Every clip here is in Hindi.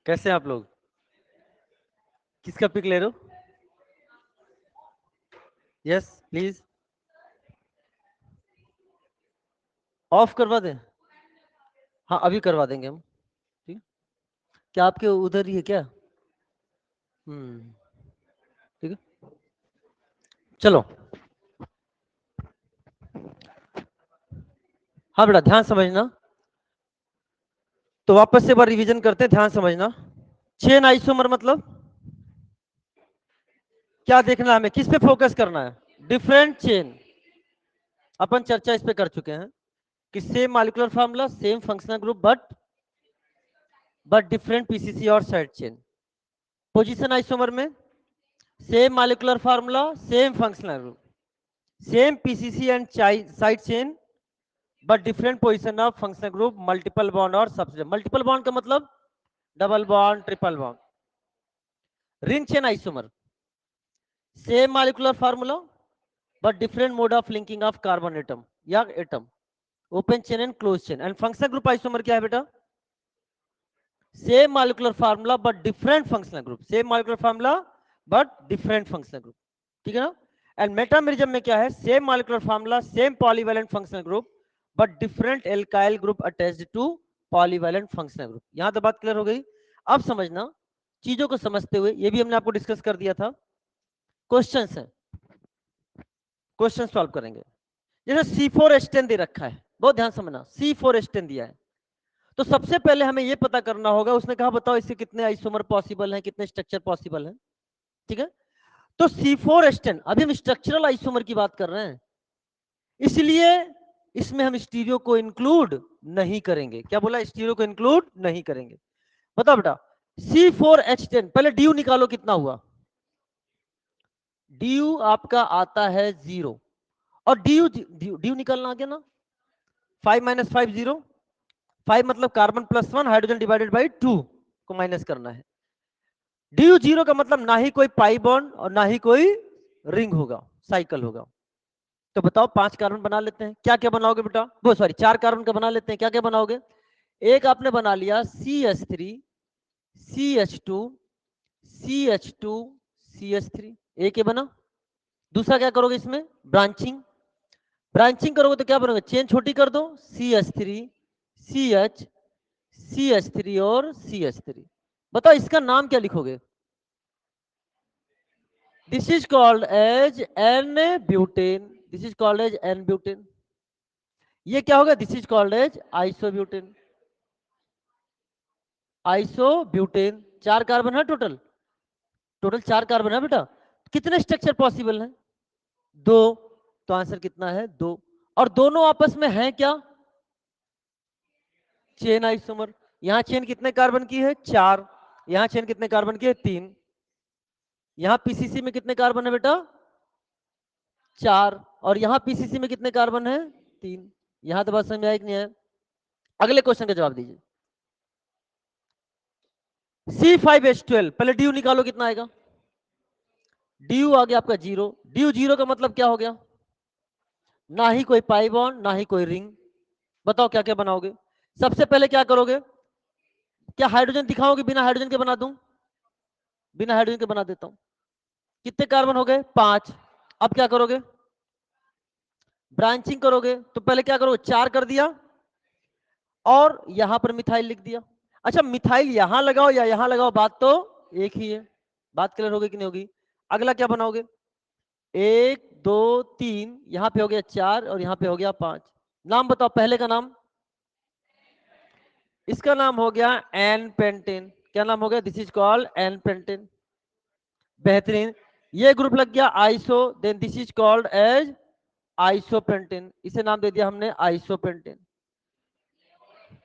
कैसे हैं आप लोग? किसका पिक ले रहे हो? Yes please. ऑफ करवा दें? हाँ अभी करवा देंगे हम। ठीक है। क्या आपके उधर ही है क्या? ठीक है, चलो। हाँ बेटा ध्यान समझना। तो वापस से एक बार रिवीजन करते हैं, ध्यान समझना। चेन आइसोमर मतलब क्या देखना है हमें, किस पे फोकस करना है? Different chain. अपन चर्चा इस पे कर चुके हैं कि same molecular formula, same functional group, but different PCC और साइड चेन। पोजीशन आइसोमर में same molecular formula, same functional group, same PCC and side chain, but different position of functional group, multiple bond और सबसे। मल्टीपल बॉन्ड का मतलब double bond, triple bond. Ring chain isomer same molecular formula but different mode of linking of carbon atom या atom, open chain and close chain. And functional group isomer क्या है बेटा? Same molecular formula but different functional group, same molecular formula but different functional group. ठीक है ना? एंड मेटामेरिज्म में क्या है? Same molecular formula, same polyvalent functional group, but different alkyl group attached to polyvalent functional group. यहां तक बात क्लियर हो गई? अब समझना, चीजों को समझते हुए, ये भी हमने आपको डिस्कस कर दिया था। क्वेश्चन है, क्वेश्चन सॉल्व करेंगे। जैसे C4H10 दे रखा है, बहुत ध्यान समझना, C4H10 दिया है, तो सबसे पहले हमें यह पता करना होगा, उसने कहा बताओ इससे कितने आइसोमर पॉसिबल हैं, कितने स्ट्रक्चर पॉसिबल हैं। ठीक है, तो C4H10, अभी हम स्ट्रक्चरल आइसोमर की बात कर रहे हैं, इसलिए इसमें हम स्टीरियो को इंक्लूड नहीं करेंगे। क्या बोला? स्टीरियो को इंक्लूड नहीं करेंगे। बताओ बेटा, C4H10 पहले ड्यू निकालो, कितना हुआ? ड्यू आपका आता है 0, और ड्यू ड्यू निकालना आ गया ना, 5 - 5 0, 5 मतलब कार्बन +1, हाइड्रोजन डिवाइडेड बाई 2 को माइनस करना है। ड्यू 0 का मतलब ना ही कोई पाई बॉन्ड और ना ही कोई रिंग होगा, साइकिल होगा। तो बताओ 5 कार्बन बना लेते हैं, क्या क्या बनाओगे बेटा? वो सॉरी 4 कार्बन का बना लेते हैं, क्या क्या बनाओगे? एक आपने बना लिया CH3, CH2, CH2, CH3, एक ये बना। दूसरा क्या करोगे इसमें? ब्रांचिंग। ब्रांचिंग करोगे तो क्या बनोगे? चेन छोटी कर दो, CH3, CH, CH3 और CH3। बताओ इसका नाम क्या लिखोगे? This is called as n butane, this is called as n butane. ये क्या होगा? This is called as isobutane, isobutane. 4 carbon है टोटल, टोटल 4 कार्बन है बेटा। कितने स्ट्रक्चर पॉसिबल हैं? 2। तो आंसर कितना है? 2। और दोनों आपस में हैं क्या? Chain isomer. यहां चेन कितने कार्बन की है? 4। यहां चेन कितने कार्बन की है? 3। यहां पीसीसी में कितने कार्बन है बेटा? 4। और यहां पीसीसी में कितने कार्बन है? 3। यहां तो बात समझ में आया कि नहीं आया? अगले क्वेश्चन का जवाब दीजिए। C5H12 पहले ड्यू निकालो, कितना आएगा? ड्यू आ गया आपका 0। ड्यू 0 का मतलब क्या हो गया? ना ही कोई पाई बॉन्ड, ना ही कोई रिंग। बताओ क्या क्या बनाओगे? सबसे पहले क्या करोगे? क्या हाइड्रोजन दिखाओगे? बिना हाइड्रोजन के बना दूं? बिना हाइड्रोजन के बना देता हूं। कितने कार्बन हो गए? 5। अब क्या करोगे? ब्रांचिंग करोगे, तो पहले क्या करोगे? 4 कर दिया और यहां पर मिथाइल लिख दिया। अच्छा, मिथाइल यहां लगाओ या यहां लगाओ, बात तो एक ही है। बात क्लियर होगी कि नहीं होगी? अगला क्या बनाओगे? 1 2 3, यहां पे हो गया 4 और यहां पे हो गया 5। नाम बताओ पहले का नाम। इसका नाम हो गया एन पेंटेन। क्या नाम हो गया? This is called n pentane. बेहतरीन। ये ग्रुप लग गया iso, then this is called as isopentane, इसे नाम दे दिया हमने आइसोपेंटेन।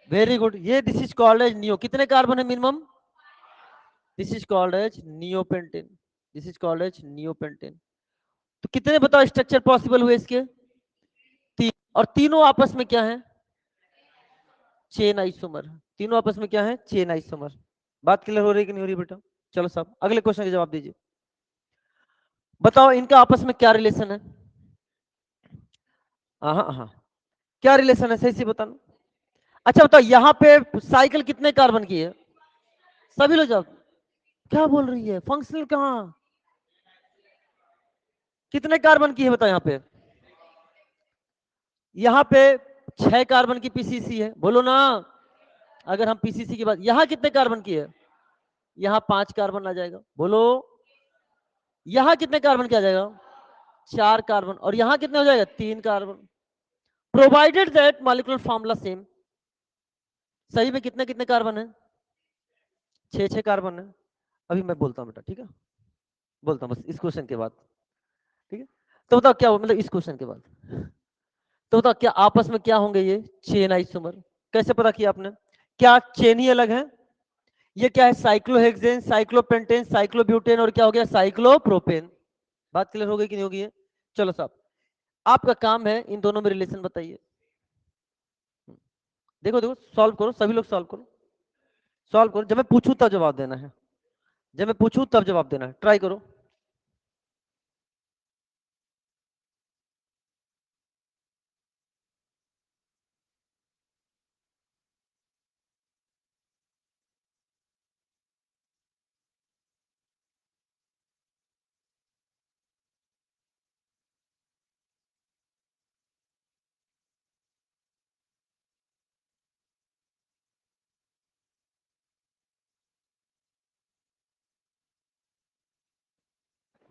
Very good. ये this is called as neo. कितने कार्बन है minimum? This is called as neopentane, this is called as neopentane. तो कितने बताओ स्ट्रक्चर पॉसिबल हुए इसके? 3। और तीनों आपस में क्या है? Chain isomer. तीनों आपस में क्या है? Chain isomer. बात क्लियर हो रही है कि नहीं हो रही बेटा? चलो साहब अगले क्वेश्चन का जवाब दीजिए। बताओ इनका आपस में क्या रिलेशन है? हाँ हाँ, क्या रिलेशन है? सही से बताना। अच्छा बताओ, यहां पे साइकिल कितने कार्बन की है? सभी लोग जवाब, क्या बोल रही है, फंक्शनल कहां, कितने कार्बन की है बताओ यहाँ पे 6 कार्बन की पीसीसी है, बोलो ना। अगर हम पीसीसी की बात, यहां कितने कार्बन की है, यहां 5 कार्बन आ जाएगा, बोलो। यहां कितने कार्बन किया जाएगा, 4 कार्बन, और यहां कितने हो जाएगा, 3 carbon. Provided that molecular formula same. सही में कितने कितने कार्बन है, 6 कार्बन है। अभी मैं बोलता हूं बेटा, ठीक है, बोलता हूं बस इस क्वेश्चन के बाद, ठीक है। तो बताओ क्या, मतलब इस क्वेश्चन के बाद, तो बताओ क्या आपस में क्या होंगे ये चेन आइसोमर, कैसे पता किया आपने, क्या चेन ही अलग है, ये क्या है, साइक्लोहेक्सेन, साइक्लोपेंटेन, साइक्लोब्यूटेन, और क्या हो गया, साइक्लोप्रोपेन। बात क्लियर हो गई कि नहीं होगी है? चलो साहब, आपका काम है इन दोनों में रिलेशन बताइए। देखो देखो, सॉल्व करो, सभी लोग सॉल्व करो, सॉल्व करो, जब मैं पूछूं तब जवाब देना है, जब मैं पूछूं तब जवाब देना है, ट्राई करो।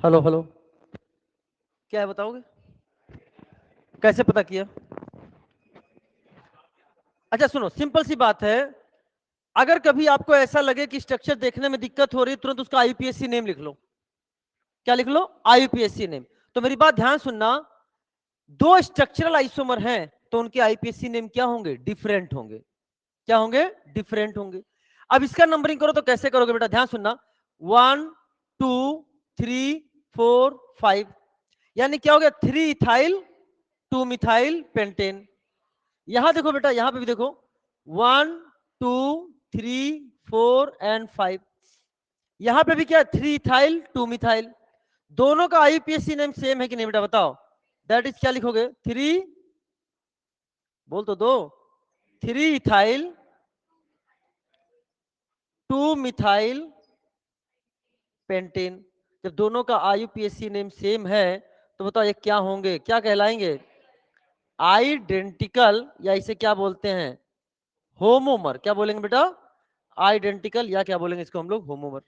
हेलो हेलो, क्या है बताओगे, कैसे पता किया? अच्छा सुनो, सिंपल सी बात है, अगर कभी आपको ऐसा लगे कि स्ट्रक्चर देखने में दिक्कत हो रही है, तुरंत उसका आईयूपीएसी नेम लिख लो। क्या लिख लो, आईयूपीएसी नेम। तो मेरी बात ध्यान सुनना, दो स्ट्रक्चरल आइसोमर हैं तो उनके आईपीएसी नेम क्या होंगे, डिफरेंट होंगे। क्या होंगे, डिफरेंट होंगे। अब इसका नंबरिंग करो तो कैसे करोगे बेटा, ध्यान सुनना, 1 2 3 4 5, यानी क्या हो गया, 3 इथाइल 2 मिथाइल पेंटेन। यहां देखो बेटा, यहां पे भी देखो, 1 2 3 4 एंड 5, यहां पे भी क्या, 3 इथाइल 2 मिथाइल। दोनों का आईपीएसी नेम सेम है कि नहीं बेटा, बताओ। दैट इज क्या लिखोगे, 3, बोल तो दो, 3 इथाइल 2 मिथाइल पेंटेन। जब दोनों का आईयूपीएसी नेम सेम है तो बताओ ये क्या होंगे, क्या कहलाएंगे, आइडेंटिकल, या इसे क्या बोलते हैं, होमोमर। क्या बोलेंगे बेटा, आइडेंटिकल, या क्या बोलेंगे इसको हम लोग, होमोमर।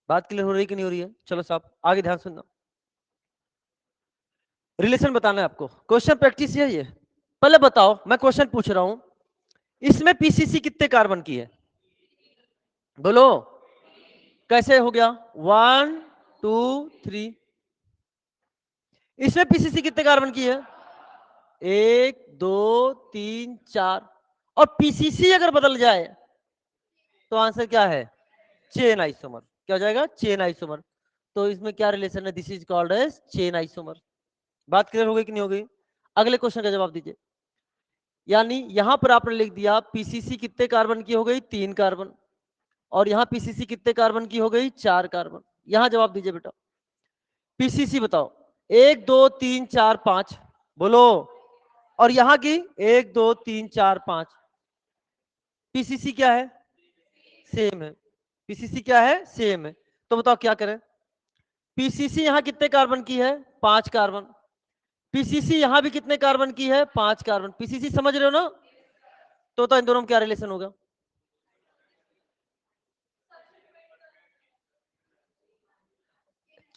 बात क्लियर हो रही कि नहीं हो रही है? चलो साहब आगे ध्यान सुनना, रिलेशन बताना है आपको, क्वेश्चन प्रैक्टिस है ये। पहले बताओ, मैं क्वेश्चन पूछ रहा हूं, इसमें पीसीसी कितने कार्बन की है, बोलो। कैसे हो गया, 1 2 3, इसमें पीसीसी कितने कार्बन की है, 1 2 3 4, और पीसीसी अगर बदल जाए तो आंसर क्या है, चेन आइसोमर। क्या हो जाएगा, चेन आइसोमर। तो इसमें क्या रिलेशन है, this is called as chain isomer. बात क्लियर हो गई कि नहीं हो गई? अगले क्वेश्चन का जवाब दीजिए। यानी यहां पर आपने लिख दिया पीसीसी कितने कार्बन की हो गई, 3 कार्बन, और यहां पीसीसी कितने कार्बन की हो गई, 4 कार्बन। यहां जवाब दीजिए बेटा, पीसीसी बताओ, 1 2 3 4 5, बोलो। और यहां की 1 2 3 4 5, पीसीसी क्या है, सेम है। पीसीसी क्या है, सेम है। तो बताओ क्या करें, पीसीसी यहां कितने कार्बन की है, 5 कार्बन, पीसीसी यहां भी कितने कार्बन की है, 5 कार्बन। पीसीसी समझ रहे हो ना? तो बताओ इन दोनों में क्या रिलेशन होगा,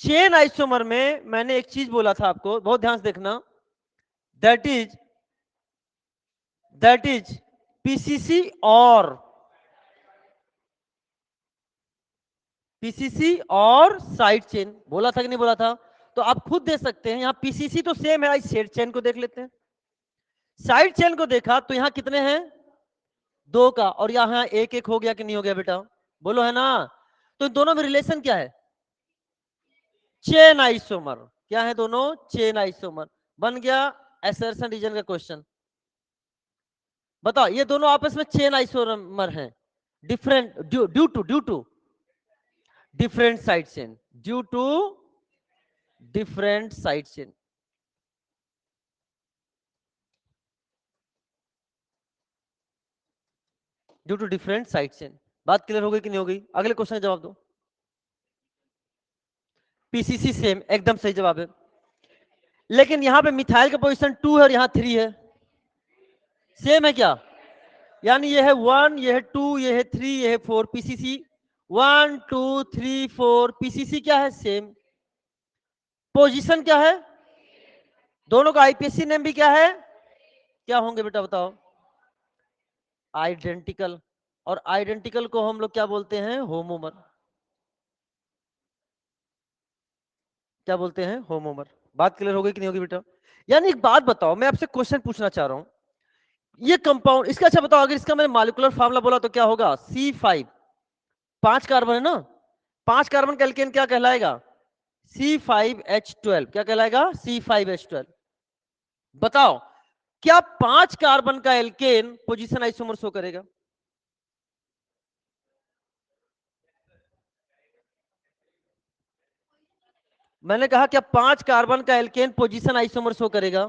चेन आइसोमर में मैंने एक चीज बोला था आपको, बहुत ध्यान से देखना, दैट इज पीसीसी और साइड चेन, बोला था कि नहीं बोला था? तो आप खुद दे सकते हैं, यहां पीसीसी तो सेम है, साइड चेन को देख लेते हैं। साइड चेन को देखा तो यहां कितने हैं, 2 का, और यहां एक एक हो गया कि नहीं हो गया बेटा, बोलो है ना? तो इन दोनों में रिलेशन क्या है, चेन आइसोमर। क्या है दोनों, चेन आइसोमर। बन गया एसर्शन रीजन का क्वेश्चन। बताओ ये दोनों आपस में चेन आइसोमर हैं, different due to different side chain, due to different side chain. Due to different side chain. बात क्लियर हो गई कि नहीं हो गई? अगले क्वेश्चन का जवाब दो। पीसीसी सेम, एकदम सही जवाब है। लेकिन यहां पे मिथाइल का पोजीशन 2 है और यहां 3 है, सेम है क्या? यानी ये है 1, ये है 2, ये है 3, ये है 4। पीसीसी 1 2 3 4, पीसीसी क्या है? सेम। पोजीशन क्या है? दोनों का आईपीएससी नेम भी क्या है? क्या होंगे बेटा बताओ? आइडेंटिकल। और आइडेंटिकल को हम लोग क्या बोलते हैं? होमोमर। क्या बोलते हैं? होमोमर। बात क्लियर हो गई कि नहीं होगी बेटा? यानी एक बात बताओ, मैं आपसे क्वेश्चन पूछना चाह रहा हूं, ये कंपाउंड इसका, अच्छा बताओ, अगर इसका मैंने मॉलिक्यूलर फार्मूला बोला तो क्या होगा? C5, 5 कार्बन है ना, 5 कार्बन का एल्केन क्या कहलाएगा? C5H12। क्या कहलाएगा? C5H12। बताओ, क्या 5 कार्बन का एल्केन पोजीशन आइसोमर शो करेगा? मैंने कहा क्या 5 कार्बन का एल्केन पोजीशन आइसोमर शो करेगा?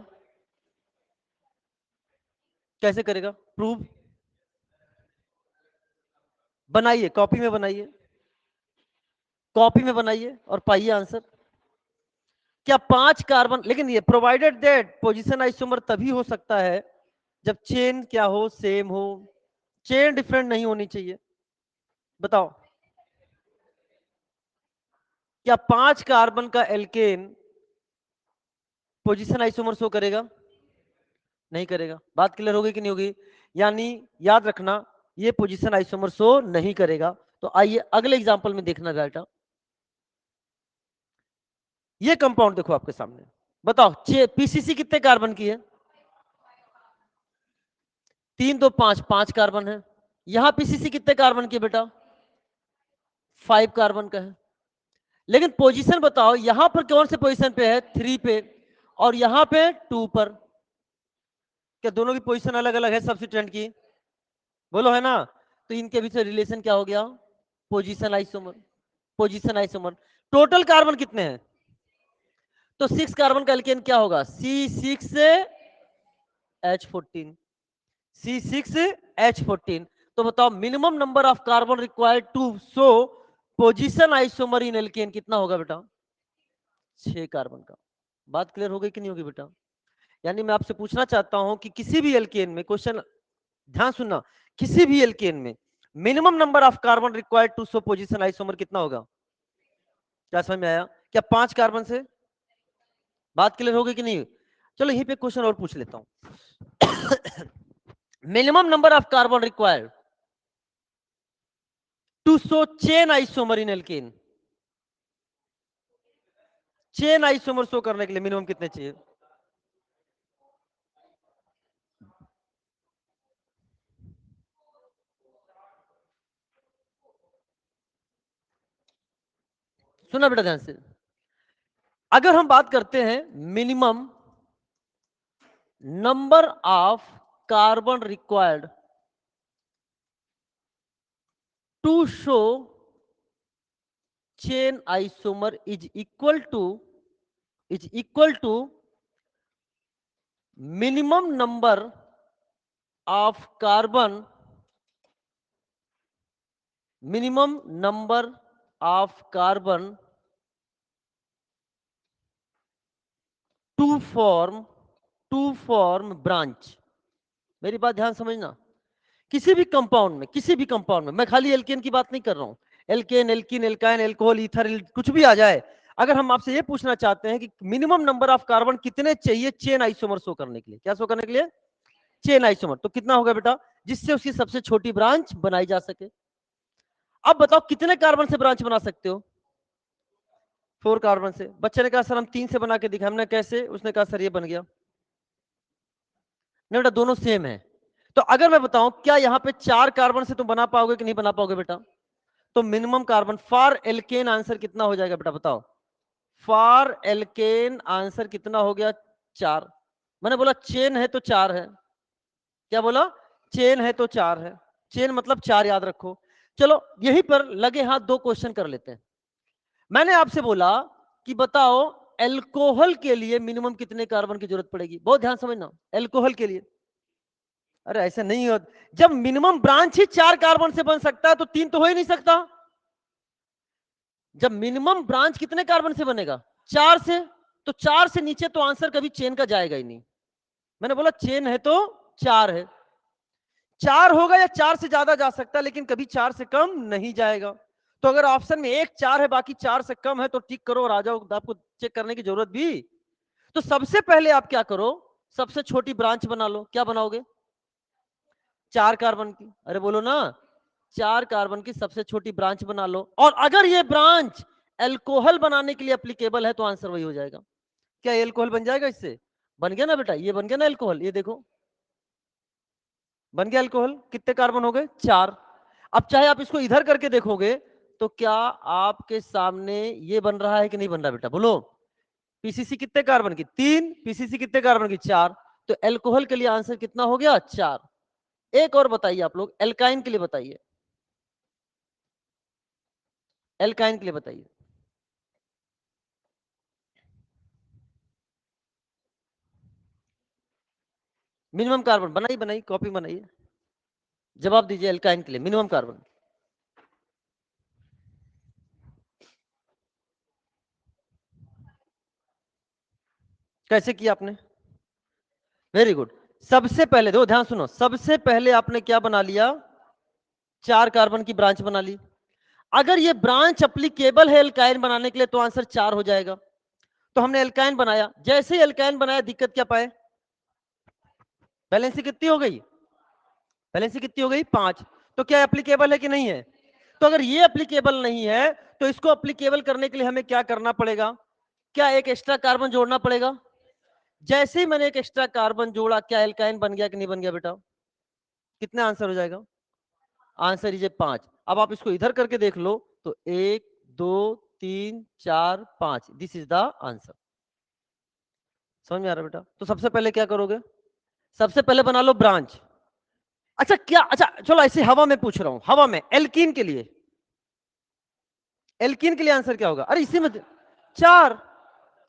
कैसे करेगा? प्रूव। बनाइए, कॉपी में बनाइए, कॉपी में बनाइए और पाइए आंसर। क्या 5 कार्बन, लेकिन ये प्रोवाइडेड दैट पोजीशन आइसोमर तभी हो सकता है जब चेन क्या हो? सेम हो। चेन डिफरेंट नहीं होनी चाहिए। बताओ, क्या 5 कार्बन का एल्केन पोजीशन आइसोमर शो करेगा? नहीं करेगा। बात क्लियर हो गई कि नहीं होगी? यानी याद रखना, ये पोजीशन आइसोमर शो नहीं करेगा। तो आइए अगले एग्जांपल में देखना बेटा। ये कंपाउंड देखो आपके सामने, बताओ पीसीसी कितने कार्बन की है? 3 2 5, 5 कार्बन है। यहां पीसीसी कितने कार्बन की है बेटा? 5 कार्बन का है। लेकिन पोजीशन बताओ, यहां पर कौन से पोजीशन पे है? 3 पे, और यहां पे 2 पर। क्या दोनों की पोजीशन अलग अलग है सब्स्टिट्यूएंट की? बोलो है ना? तो इनके बीच रिलेशन क्या हो गया? Position isomer. Position isomer. Total carbon कितने हैं? तो 6 कार्बन का एल्केन क्या होगा? C6H14। C6H14। तो बताओ, minimum number of carbon required to show position isomer in alkane कितना होगा बेटा? 6 कार्बन का। बात क्लियर हो गई कि नहीं होगी बेटा? यानी मैं आपसे पूछना चाहता हूं कि किसी भी एल्केन में, क्वेश्चन ध्यान सुनना, किसी भी एल्केन में minimum number of carbon required to show position isomer कितना होगा? क्या समझ में आया? क्या 5 कार्बन से? बात क्लियर हो गई कि नहीं? चलो यहीं पे क्वेश्चन और पूछ लेता हूं। Minimum number of carbon required to show chain isomer in alkane. Chain isomer show करने के लिए मिनिमम कितने चाहिए? सुना बेटा ध्यान से। अगर हम बात करते हैं minimum number of carbon required to show chain isomer is equal to minimum number of carbon, minimum number of carbon to form branch. मेरी बात ध्यान समझना, किसी भी कंपाउंड में, मैं खाली एल्केन की बात नहीं कर रहा हूं, alkane, alkene, alkyne, alcohol, ether, कुछ भी आ जाए, अगर हम आपसे ये पूछना चाहते हैं कि मिनिमम नंबर ऑफ कार्बन कितने चाहिए चेन आइसोमर शो करने के लिए, क्या शो करने के लिए? चेन आइसोमर, तो कितना होगा बेटा, जिससे उसकी सबसे छोटी ब्रांच बनाई जा सके। अब बताओ कितने कार्बन से ब्रांच बना सकते हो? 4 कार्बन से। बच्चे ने कहा सर हम 3 से बना के दिखा, हमने कैसे? उसने कहा सर ये बन गया। नहीं बेटा, दोनों सेम है। तो अगर मैं बताऊं, क्या यहां पे 4 कार्बन से तुम बना पाओगे कि नहीं बना पाओगे बेटा? तो minimum carbon for alkane answer कितना हो जाएगा बेटा बताओ? फॉर एल्केन आंसर कितना हो गया? 4। मैंने बोला चेन है तो 4 है। क्या बोला? चेन है तो 4 है। चेन मतलब 4, याद रखो। चलो यहीं पर लगे हाथ दो क्वेश्चन कर लेते हैं। मैंने आपसे बोला कि बताओ एल्कोहल के लिए मिनिमम कितने कार्बन की जरूरत पड़ेगी? बहुत ध्यान समझना, एल्कोहल के लिए अरे ऐसा नहीं हो, जब मिनिमम ब्रांच ही 4 कार्बन से बन सकता है तो 3 तो हो ही नहीं सकता। जब मिनिमम ब्रांच कितने कार्बन से बनेगा? 4 से। तो 4 से नीचे तो आंसर कभी चेन का जाएगा ही नहीं। मैंने बोला चेन है तो 4 है, 4 होगा या 4 से ज्यादा जा सकता है, लेकिन कभी 4 से कम नहीं जाएगा। तो अगर ऑप्शन में एक 4 है बाकी 4 से कम है तो टिक करो और आ जाओ, आपको चेक करने की जरूरत भी। तो सबसे पहले आप क्या करो, सबसे छोटी ब्रांच बना लो। क्या बनाओगे? 4 कार्बन की। अरे बोलो ना, 4 कार्बन की सबसे छोटी ब्रांच बना लो, और अगर ये ब्रांच एल्कोहल बनाने के लिए एप्लीकेबल है तो आंसर वही हो जाएगा। क्या एल्कोहल बन जाएगा इससे? बन गया ना बेटा, ये बन गया ना एल्कोहल, ये देखो बन गया एल्कोहल। कितने कार्बन हो गए? 4। अब चाहे आप इसको इधर करके देखोगे तो क्या आपके सामने ये बन रहा है कि नहीं बन रहा बेटा? बोलो। पीसीसी कितने कार्बन की? 3। पीसीसी कितने कार्बन की? 4। तो एल्कोहल के लिए आंसर कितना हो गया? 4। एक और बताइए आप लोग, एल्काइन के लिए बताइए, एल्काइन के लिए बताइए। मिनिमम कार्बन बनाइए, बनाइए, कॉपी बनाइए, जवाब दीजिए एल्काइन के लिए मिनिमम कार्बन। कैसे किया आपने? Very good. सबसे पहले देखो, ध्यान सुनो, सबसे पहले आपने क्या बना लिया? 4 कार्बन की ब्रांच बना ली। अगर ये ब्रांच एप्लीकेबल है एल्काइन बनाने के लिए तो आंसर 4 हो जाएगा। तो हमने एल्काइन बनाया, जैसे ही एल्काइन बनाया दिक्कत क्या पाए? बैलेंसी कितनी हो गई? बैलेंसी कितनी हो गई? 5। तो क्या एप्लीकेबल है कि नहीं है? तो अगर ये एप्लीकेबल नहीं है तो इसको एप्लीकेबल करने के लिए हमें क्या करना पड़ेगा? क्या एक एक्स्ट्रा कार्बन जोड़ना पड़ेगा? जैसे ही मैंने एक एक्स्ट्रा कार्बन जोड़ा, क्या एल्काइन बन गया कि नहीं बन गया बेटा? कितना आंसर हो जाएगा? Answer is 5। अब आप इसको इधर करके देख लो तो 1 2 3 4 5, दिस इज द आंसर। समझ में आ रहा बेटा? तो सबसे पहले क्या करोगे? सबसे पहले बना लो ब्रांच। अच्छा क्या, अच्छा चलो ऐसे हवा में पूछ रहा हूं, हवा में एल्कीन के लिए, एल्कीन के लिए आंसर क्या होगा? अरे इसी में 4।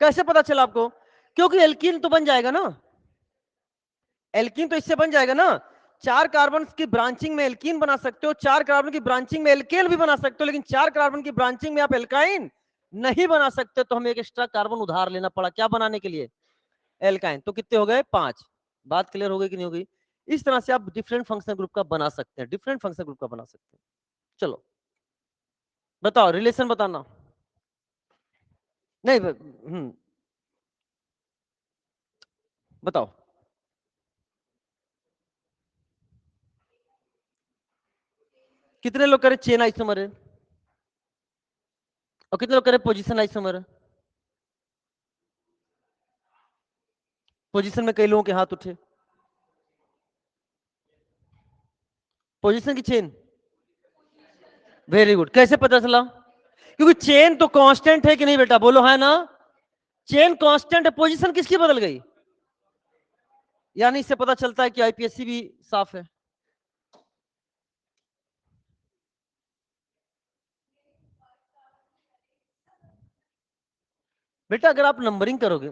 कैसे पता चला आपको? क्योंकि एल्कीन तो बन जाएगा ना, एल्कीन तो इससे बन जाएगा ना। 4 कार्बन की ब्रांचिंग में एल्कीन बना सकते हो, 4 कार्बन की ब्रांचिंग में एल्केन भी बना सकते हो, लेकिन 4 कार्बन की ब्रांचिंग में आप एल्काइन नहीं बना सकते। तो हमें एक एक्स्ट्रा कार्बन उधार लेना पड़ा, क्या बनाने के लिए? एल्काइन। तो कितने हो गए? 5। बात क्लियर हो गई कि नहीं हो गई? इस तरह से आप डिफरेंट फंक्शनल ग्रुप का बना सकते हैं, डिफरेंट फंक्शनल ग्रुप का बना सकते हैं। चलो बताओ, रिलेशन बताना। नहीं बताओ। कितने लोग करें चेन आइसोमर है, और कितने लोग करें पोजीशन आइसोमर है? पोजीशन में कई लोगों के हाथ उठे। पोजीशन की चेन, वेरी गुड। कैसे पता चला? क्योंकि चेन तो कांस्टेंट है कि नहीं बेटा? बोलो है ना, चेन कांस्टेंट है, पोजीशन किसकी बदल गई? यानी इससे पता चलता है कि आईपीएससी भी साफ है। बेटा अगर आप नंबरिंग करोगे,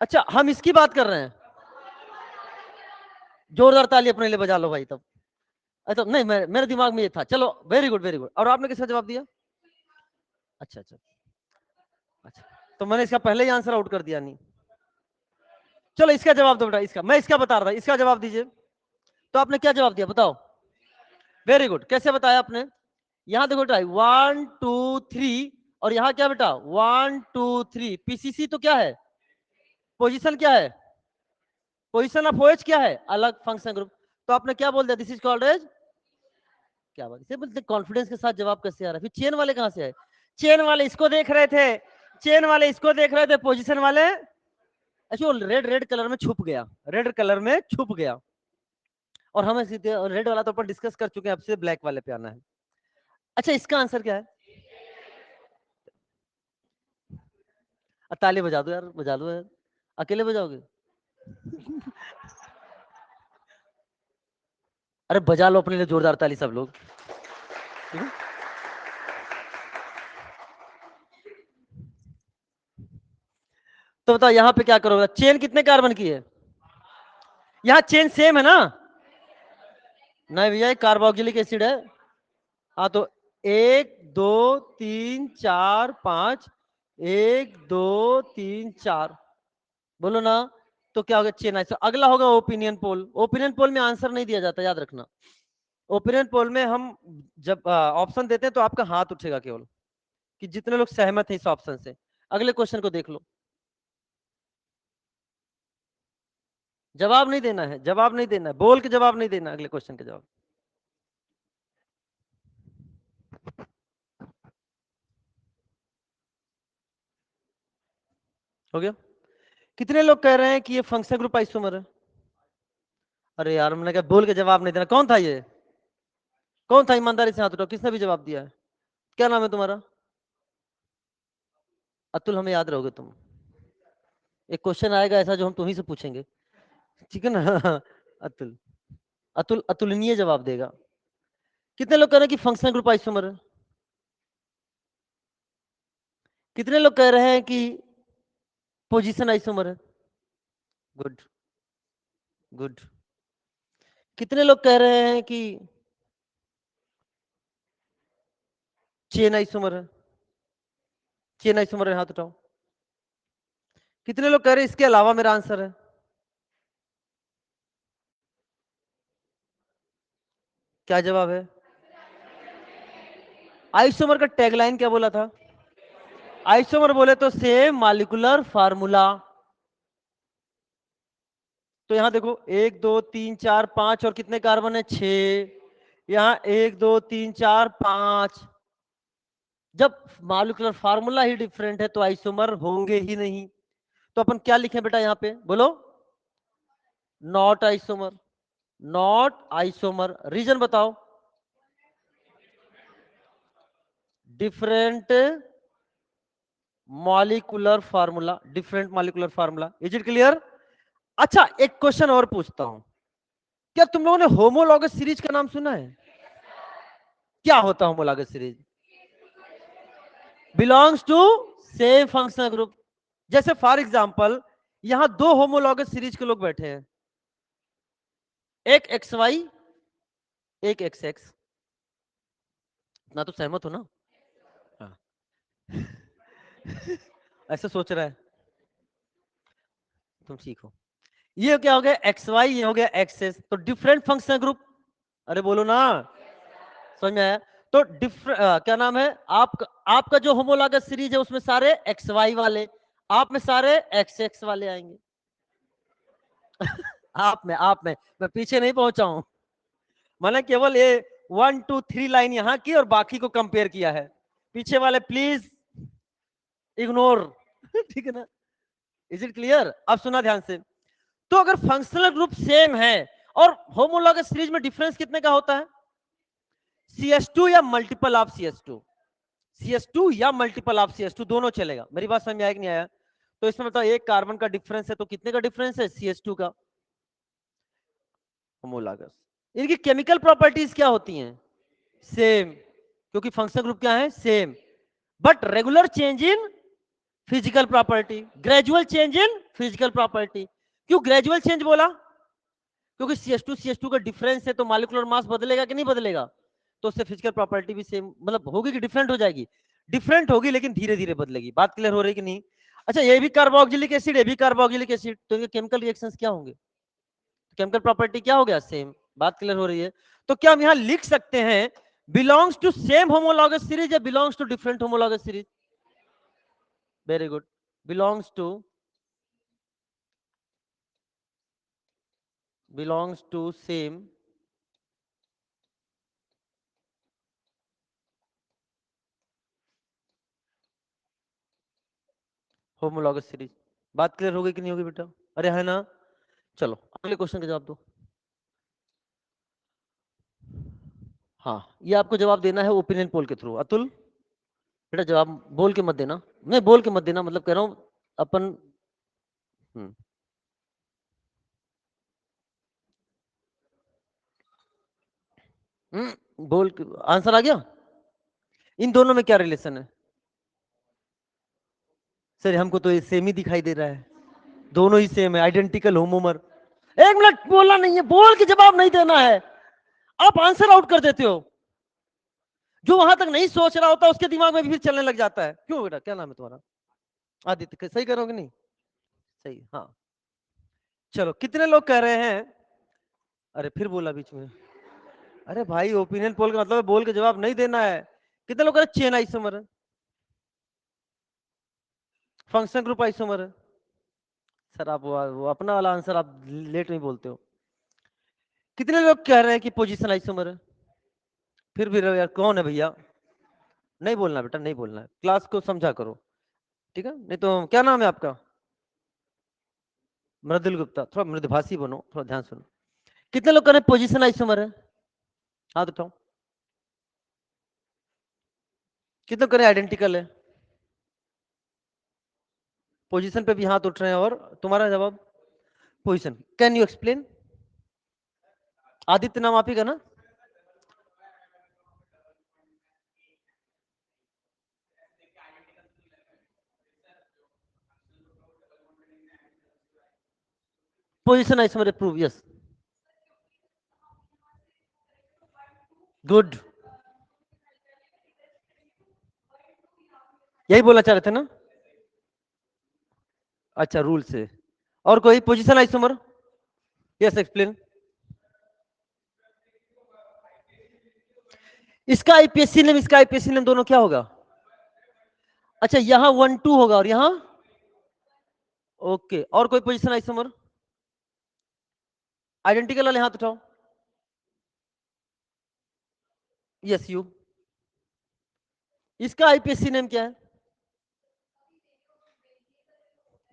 अच्छा हम इसकी बात कर रहे हैं, जोरदार ताली अपने लिए बजा लो भाई तब। अच्छा नहीं, मेरे दिमाग में ये था। चलो वेरी गुड, वेरी गुड। और आपने किसका जवाब दिया? अच्छा अच्छा अच्छा, तो मैंने इसका पहले ही आंसर आउट कर दिया नहीं। चलो इसका जवाब दो बेटा, इसका मैं इसका बता रहा था, इसका जवाब दीजिए। तो आपने क्या जवाब दिया बताओ? Very good. कैसे बताया आपने? यहां देखो बेटा, 1 2 3, और यहां क्या बेटा? 1 2 3। पीसीसी तो क्या है? पोजीशन क्या है? पोजीशन ऑफ ओएच क्या है? अलग फंक्शन ग्रुप। तो आपने क्या बोल दिया? दिस इज कॉल्ड एज, क्या बात, इसे बोलते कॉन्फिडेंस के साथ जवाब कैसे आ रहा है? फिर चेन वाले कहां से आए? चेन वाले इसको देख रहे थे, चेन वाले इसको देख रहे थे, पोजीशन वाले अच्छा वो रेड रेड कलर में छुप गया, रेड कलर में छुप गया। और हमें सीधे रेड वाला तो अपन डिस्कस कर चुके हैं, अब से ब्लैक वाले पे आना है। अच्छा इसका आंसर क्या है? ताली बजा दो यार, बजा लो यार, अकेले बजाओगे? अरे बजा लो अपने लिए जोरदार ताली सब लोग। ठीक है? तो बताओ यहां पे क्या करोगे, चेन कितने कार्बन की है, यहां चेन सेम है ना, नहीं भैया कार्बोक्सिलिक एसिड है। हाँ तो 1 2 3 4 5, 1 2 3 4, बोलो ना। तो क्या होगा, चेन आइसोमर। अगला होगा ओपिनियन पोल। ओपिनियन पोल में आंसर नहीं दिया जाता, याद रखना। ओपिनियन पोल में हम जब ऑप्शन देते हैं तो आपका हाथ उठेगा केवल, कि जितने लोग सहमत हैं इस ऑप्शन से। अगले क्वेश्चन को देख लो। जवाब नहीं देना है, जवाब नहीं देना है, बोल के जवाब नहीं देना, अगले क्वेश्चन के जवाब। हो गया। कितने लोग कह रहे हैं कि ये फंक्शन ग्रुप आइसोमर है? अरे यार मैंने कहा बोल के जवाब नहीं देना। कौन था ये, कौन था, ईमानदारी से हाथ उठाओ, किसने भी जवाब दिया है? क्या नाम है तुम्हारा? अतुल, हमें याद रहोगे तुम। एक क्वेश्चन आएगा ऐसा जो हम तुम्ही से पूछेंगे, ठीक है ना? अतुल, अतुल अतुलनीय जवाब देगा। कितने लोग कह रहे हैं कि फंक्शनल ग्रुप आइसोमर है? कितने लोग कह रहे हैं कि पोजीशन आइसोमर है? Good, good. कितने लोग कह रहे हैं कि चेन आइसोमर है? चेन आइसोमर है, हाथ उठाओ। कितने लोग कह रहे हैं इसके अलावा मेरा आंसर है? क्या जवाब है? आइसोमर का टैगलाइन क्या बोला था? आइसोमर बोले तो सेम मॉलिक्यूलर फार्मूला। तो यहां देखो 1 2 3 4 5, और कितने कार्बन है, 6। यहां 1 2 3 4 5। जब मॉलिक्यूलर फार्मूला ही डिफरेंट है तो आइसोमर होंगे ही नहीं। तो अपन क्या लिखें बेटा यहां पे, बोलो? Not isomer, not isomer. Reason बताओ? Different molecular formula, different molecular formula. Is it clear? अच्छा एक क्वेश्चन और पूछता हूं, क्या तुम लोगों ने होमोलॉगस सीरीज का नाम सुना है? क्या होता है homologous series? Belongs to same functional group. जैसे फॉर एग्जांपल यहां दो होमोलॉगस सीरीज के लोग बैठे हैं, एक एक्स वाई, एक एक्स एक्स। ना तो सहमत हो ना? हाँ। ऐसे सोच रहा है, तुम ठीक हो। ये क्या हो गया, एक्स वाई, ये हो गया एक्स एस, तो डिफरेंट फंक्शनल ग्रुप। अरे बोलो ना, समझ में आया? तो क्या नाम है, आपका जो होमोलॉगस सीरीज है उसमें सारे एक्स वाई वाले, आप में सारे एक्स एक्स वाले आएंगे। आप में मैं पीछे नहीं पहुंचा हूं, मैंने केवल ये 1 2 3 लाइन यहां की और बाकी को कंपेयर किया है। पीछे वाले प्लीज इग्नोर। ठीक है ना? Is it clear? अब सुना ध्यान से। तो अगर फंक्शनल ग्रुप सेम है और होमोलॉगस सीरीज में डिफरेंस कितने का होता है, CS2 या मल्टीपल ऑफ CS2, CS2 या मल्टीपल ऑफ CS2 दोनों चलेगा। मेरी बात समझ में आया कि नहीं आया? तो इसमें बताओ एक कार्बन का डिफरेंस है तो कितने का डिफरेंस है, CS2 का। होमोलॉगस, इनकी केमिकल प्रॉपर्टीज क्या होती हैं, सेम, क्योंकि फंक्शनल ग्रुप क्या है, same. But regular change in physical property, gradual change in physical property. क्यों ग्रेजुअल चेंज बोला? क्योंकि CS2 का डिफरेंस है तो मॉलिक्यूलर मास बदलेगा कि नहीं बदलेगा, तो उससे फिजिकल प्रॉपर्टी भी सेम मतलब होगी कि डिफरेंट हो जाएगी, डिफरेंट होगी लेकिन धीरे धीरे बदलेगी। बात क्लियर हो रही कि नहीं? अच्छा ये भी कार्बोक्सिलिक एसिड, ये भी कार्बोक्सिलिक एसिड, तो इनके केमिकल रिएक्शंस क्या होंगे, केमिकल प्रॉपर्टी क्या हो गया, सेम। बात क्लियर हो रही है? तो क्या हम यहां लिख सकते हैं belongs to same homologous series या belongs to different homologous series? Very good, belongs to same homologous series. बात क्लियर हो गई कि नहीं होगी बेटा? अरे है ना? चलो अगले क्वेश्चन का जवाब दो। हाँ ये आपको जवाब देना है ओपिनियन पोल के थ्रू। अतुल बेटा जवाब बोल के मत देना, नहीं बोल के मत देना, मतलब कह रहा हूं अपन। हम्म बोल के आंसर आ गया। इन दोनों में क्या रिलेशन है? सर हमको तो ये सेम ही दिखाई दे रहा है। दोनों ही सेम है, आइडेंटिकल होमोमर। एक मिनट बोलना नहीं है, बोल के जवाब नहीं देना है, आप आंसर आउट कर देते हो। जो वहां तक नहीं सोच रहा होता उसके दिमाग में भी फिर चलने लग जाता है। क्यों बेटा, क्या नाम है तुम्हारा? आदित्य। सही करोगे नहीं? सही, हाँ। चलो, कितने लोग कह रहे हैं? अरे फिर बोला बीच में। अरे भाई, ओपिनियन पोल का मतलब है बोल के जवाब नहीं देना है। कितने लोग कह रहे चेन आइसोमर है, फंक्शन ग्रुप आइसोमर है? सर आप वो अपना वाला आंसर आप लेट में बोलते हो। कितने लोग कह रहे हैं कि पोजीशन आइसोमर है? फिर भी यार कौन है भैया? नहीं बोलना बेटा, नहीं बोलना है, क्लास को समझा करो, ठीक है? नहीं तो क्या नाम है आपका? मृदुल गुप्ता। थोड़ा मृदुभाषी बनो, थोड़ा ध्यान सुनो। कितने लोग कह रहे हैं पोजीशन आइसोमर है? हाथ उठाओ। कितने कह रहे हैं आइडेंटिकल है? पोजीशन पे भी हाथ उठ रहे हैं। और तुम्हारा जवाब position. Can you explain? Aditya नाम आप ही का ना? Position isomer prove, yes, good. यही बोलना चाह रहे थे ना? अच्छा, रूल से। और कोई पोजीशन आइसोमर? Yes, explain. इसका आईपीएससी नेम, इसका आईपीएससी नेम दोनों क्या होगा? अच्छा, यहां 1 2 होगा और यहां ओके। और कोई पोजीशन आइसोमर? आइडेंटिकल वाले हाथ उठाओ। Yes, you. इसका आईपीएससी नेम क्या है?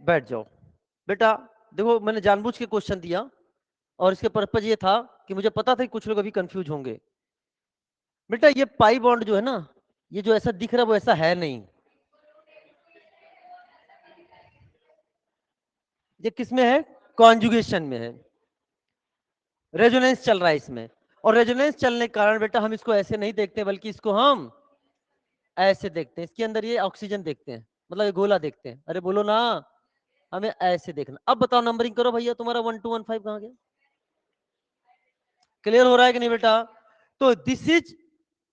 बैठ जाओ बेटा। देखो, मैंने जानबूझ के क्वेश्चन दिया और इसके पर्पज ये था कि मुझे पता था कि कुछ लोग अभी कंफ्यूज होंगे। बेटा, ये पाई बॉन्ड जो है ना, ये जो ऐसा दिख रहा है वो ऐसा है नहीं। ये किसमें है? कॉन्जुगेशन में है। रेजोनेंस चल रहा है इसमें। और रेजोनेंस चलने के कारण बेटा हम इसको ऐसे नहीं देखते, बल्कि इसको हम ऐसे देखते हैं। इसके अंदर ये ऑक्सीजन देखते हैं, मतलब ये गोला देखते हैं। अरे बोलो ना, हमें ऐसे देखना। अब बताओ, नंबरिंग करो भैया, तुम्हारा 1 2 1 5 कहां गया? क्लियर हो रहा है कि नहीं बेटा? तो this is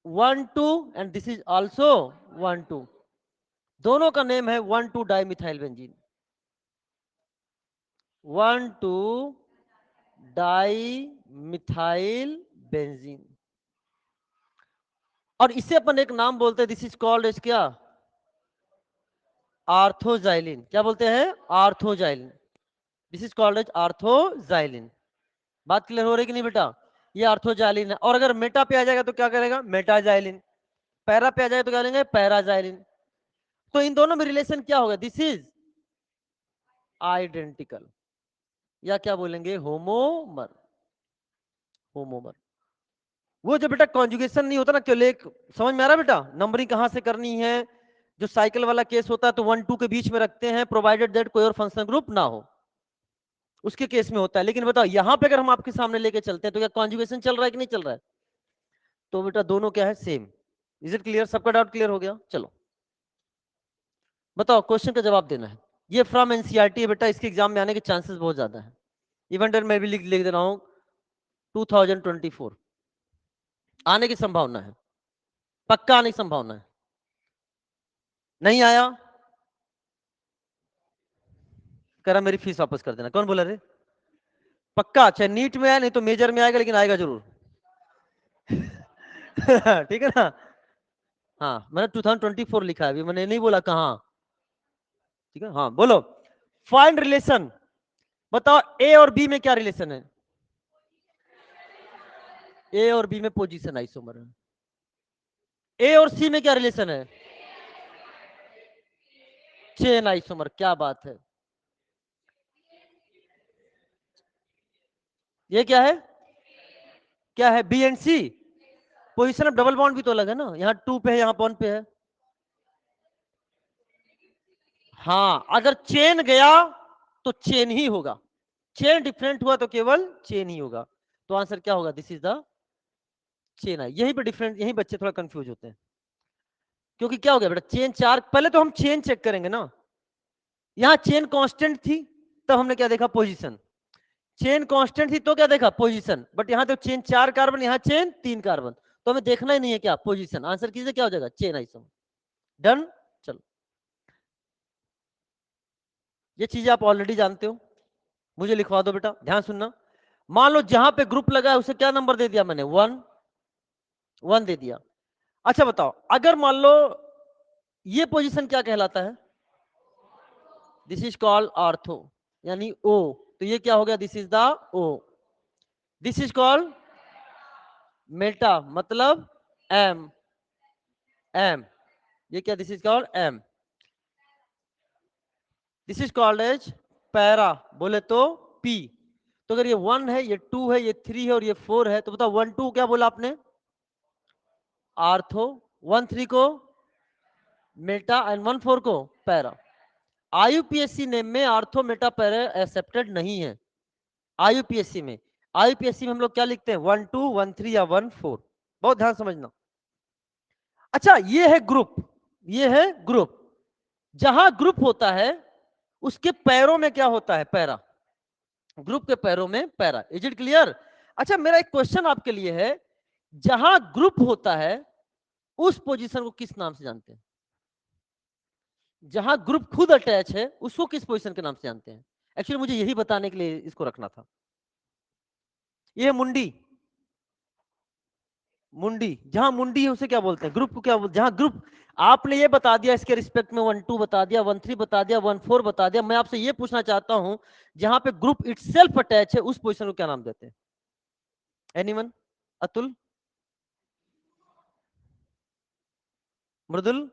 1 2 and this is also 1 2। दोनों का नेम है 1 2 di methyl benzene. 1 2 di methyl benzene. और इसे अपन एक नाम बोलते हैं, दिस इज कॉल्ड एज क्या? आर्थोजाइलिन। क्या बोलते हैं? Orthoxylene. This is called as orthoxylene. बात क्लियर हो रही कि नहीं बेटा? ये आर्थोजाइलिन है। और अगर मेटा पे आ जाएगा तो क्या करेगा? मेटाजाइलिन। पैरा पे आ जाएगा तो क्या लेंगे? पैराजाइलिन। तो इन दोनों में रिलेशन क्या होगा? दिस इज आइडेंटिकल, या क्या बोलेंगे? होमोमर। होमोमर। वो जो बेटा कॉन्जुगेशन नहीं होता ना, केवल एक, समझ में आ रहा है बेटा? नंबरिंग कहां से करनी है? जो साइकिल वाला केस होता है तो 1 2 के बीच में रखते हैं, प्रोवाइडेड दैट कोई और फंक्शनल ग्रुप ना हो, उसके केस में होता है। लेकिन बताओ, यहां पे अगर हम आपके सामने लेके चलते हैं तो क्या कॉन्जुगेशन चल रहा है कि नहीं चल रहा है? तो बेटा दोनों क्या है? सेम। Is it clear? सबका डाउट क्लियर हो गया? चलो बताओ, क्वेश्चन का जवाब देना है। ये फ्रॉम एनसीईआरटी है बेटा, इसके एग्जाम में आने के चांसेस बहुत ज्यादा है। इवेंट में भी लिख दे रहा हूं, 2024 आने की संभावना है, पक्का आने की संभावना है। नहीं आया, कह रहा मेरी फीस वापस कर देना। कौन बोला रे? पक्का? अच्छा, नीट में आया, नहीं तो मेजर में आएगा, लेकिन आएगा जरूर। ठीक है ना? हाँ, मैंने 2024 लिखा है, अभी मैंने नहीं बोला कहाँ। ठीक है, हाँ बोलो। Find relation. बताओ, ए और बी में क्या रिलेशन है? ए और बी में पोजीशन आइसोमर है। ए और सी में क्या रिलेशन है? Chain isomer. क्या बात है! ये क्या है? क्या है? B and C. Position of double bond भी तो अलग है ना, यहाँ 2 पे है, यहाँ 1 पे है। हाँ, अगर चेन गया तो चेन ही होगा, चेन डिफरेंट हुआ तो केवल चेन ही होगा। तो आंसर क्या होगा? दिस इज द चेन है। यहीं पे डिफरेंट, यहीं बच्चे थोड़ा कंफ्यूज होते हैं। क्योंकि क्या हो गया बेटा, चेन 4, पहले तो हम चेन चेक करेंगे ना। यहाँ चेन कांस्टेंट थी, तब हमने क्या देखा, पोजीशन। चेन कांस्टेंट थी तो क्या देखा, पोजीशन। बट यहां तो चेन 4 कार्बन, यहां चेन 3 कार्बन, तो हमें देखना ही नहीं है क्या, पोजीशन। आंसर कीजिए क्या हो जाएगा, चेन आइसोमर। डन। चलो, ये चीजें आप ऑलरेडी जानते हो, मुझे लिखवा दो बेटा, ध्यान सुनना। मान लो जहां पे ग्रुप लगा है उसे क्या नंबर दे दिया मैंने, 1 दे दिया। अच्छा बताओ, अगर मान लो ये पोजीशन क्या कहलाता है, दिस इज कॉल्ड ऑर्थो, यानी ओ, तो ये क्या हो गया, this is the O. This is called meta, मतलब एम, एम, ये क्या, this is called M. This is called as para, बोले तो पी। तो अगर ये 1 है, ये 2 है, ये 3 है और ये 4 है, तो बताओ 1 2 क्या बोला आपने, आर्थो, 1 3 को मेटा एंड 1 4 को पैरा। आईयूपीएससी नेम में आर्थो मेटा पैरा एक्सेप्टेड नहीं है। आईयूपीएससी में, आईयूपीएससी में हम लोग क्या लिखते हैं, 1 2 1 3 या 1 4। बहुत ध्यान समझना। अच्छा, ये है ग्रुप, ये है ग्रुप। जहां ग्रुप होता है उसके पैरों में क्या होता है, पैरा। ग्रुप के पैरों में पैरा। Is it clear? अच्छा, मेरा एक क्वेश्चन आपके लिए है, जहां ग्रुप होता है उस पोजीशन को किस नाम से जानते हैं? जहां ग्रुप खुद अटैच है उसको किस पोजीशन के नाम से जानते हैं? एक्चुअली मुझे यही बताने के लिए इसको रखना था। ये मुंडी, मुंडी, जहां मुंडी है उसे क्या बोलते हैं, ग्रुप को क्या बोलते हैं? जहां ग्रुप, आपने ये बता दिया इसके रिस्पेक्ट में, 1 2 बता दिया, 1 3 बता दिया, 1 4 बता दिया। मैं आपसे ये पूछना चाहता हूं, जहां पे ग्रुप इटसेल्फ अटैच है उस पोजीशन को क्या नाम देते हैं? एनीवन? अतुल, मृदुल,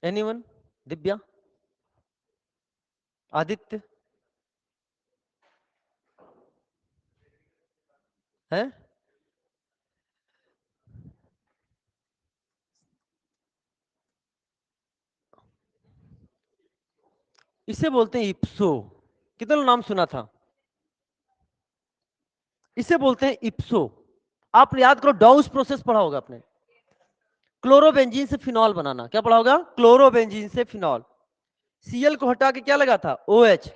एनीवन? दिव्या, आदित्य, है? इसे बोलते हैं इप्सो। कितने लोग नाम सुना था? इसे बोलते हैं इप्सो। आप याद करो, डाउस प्रोसेस पढ़ा होगा आपने, क्लोरोबेंजीन से फिनॉल बनाना। क्या पढ़ा होगा? क्लोरोबेंजीन से फिनॉल। सीएल को हटा के क्या लगा था, OH।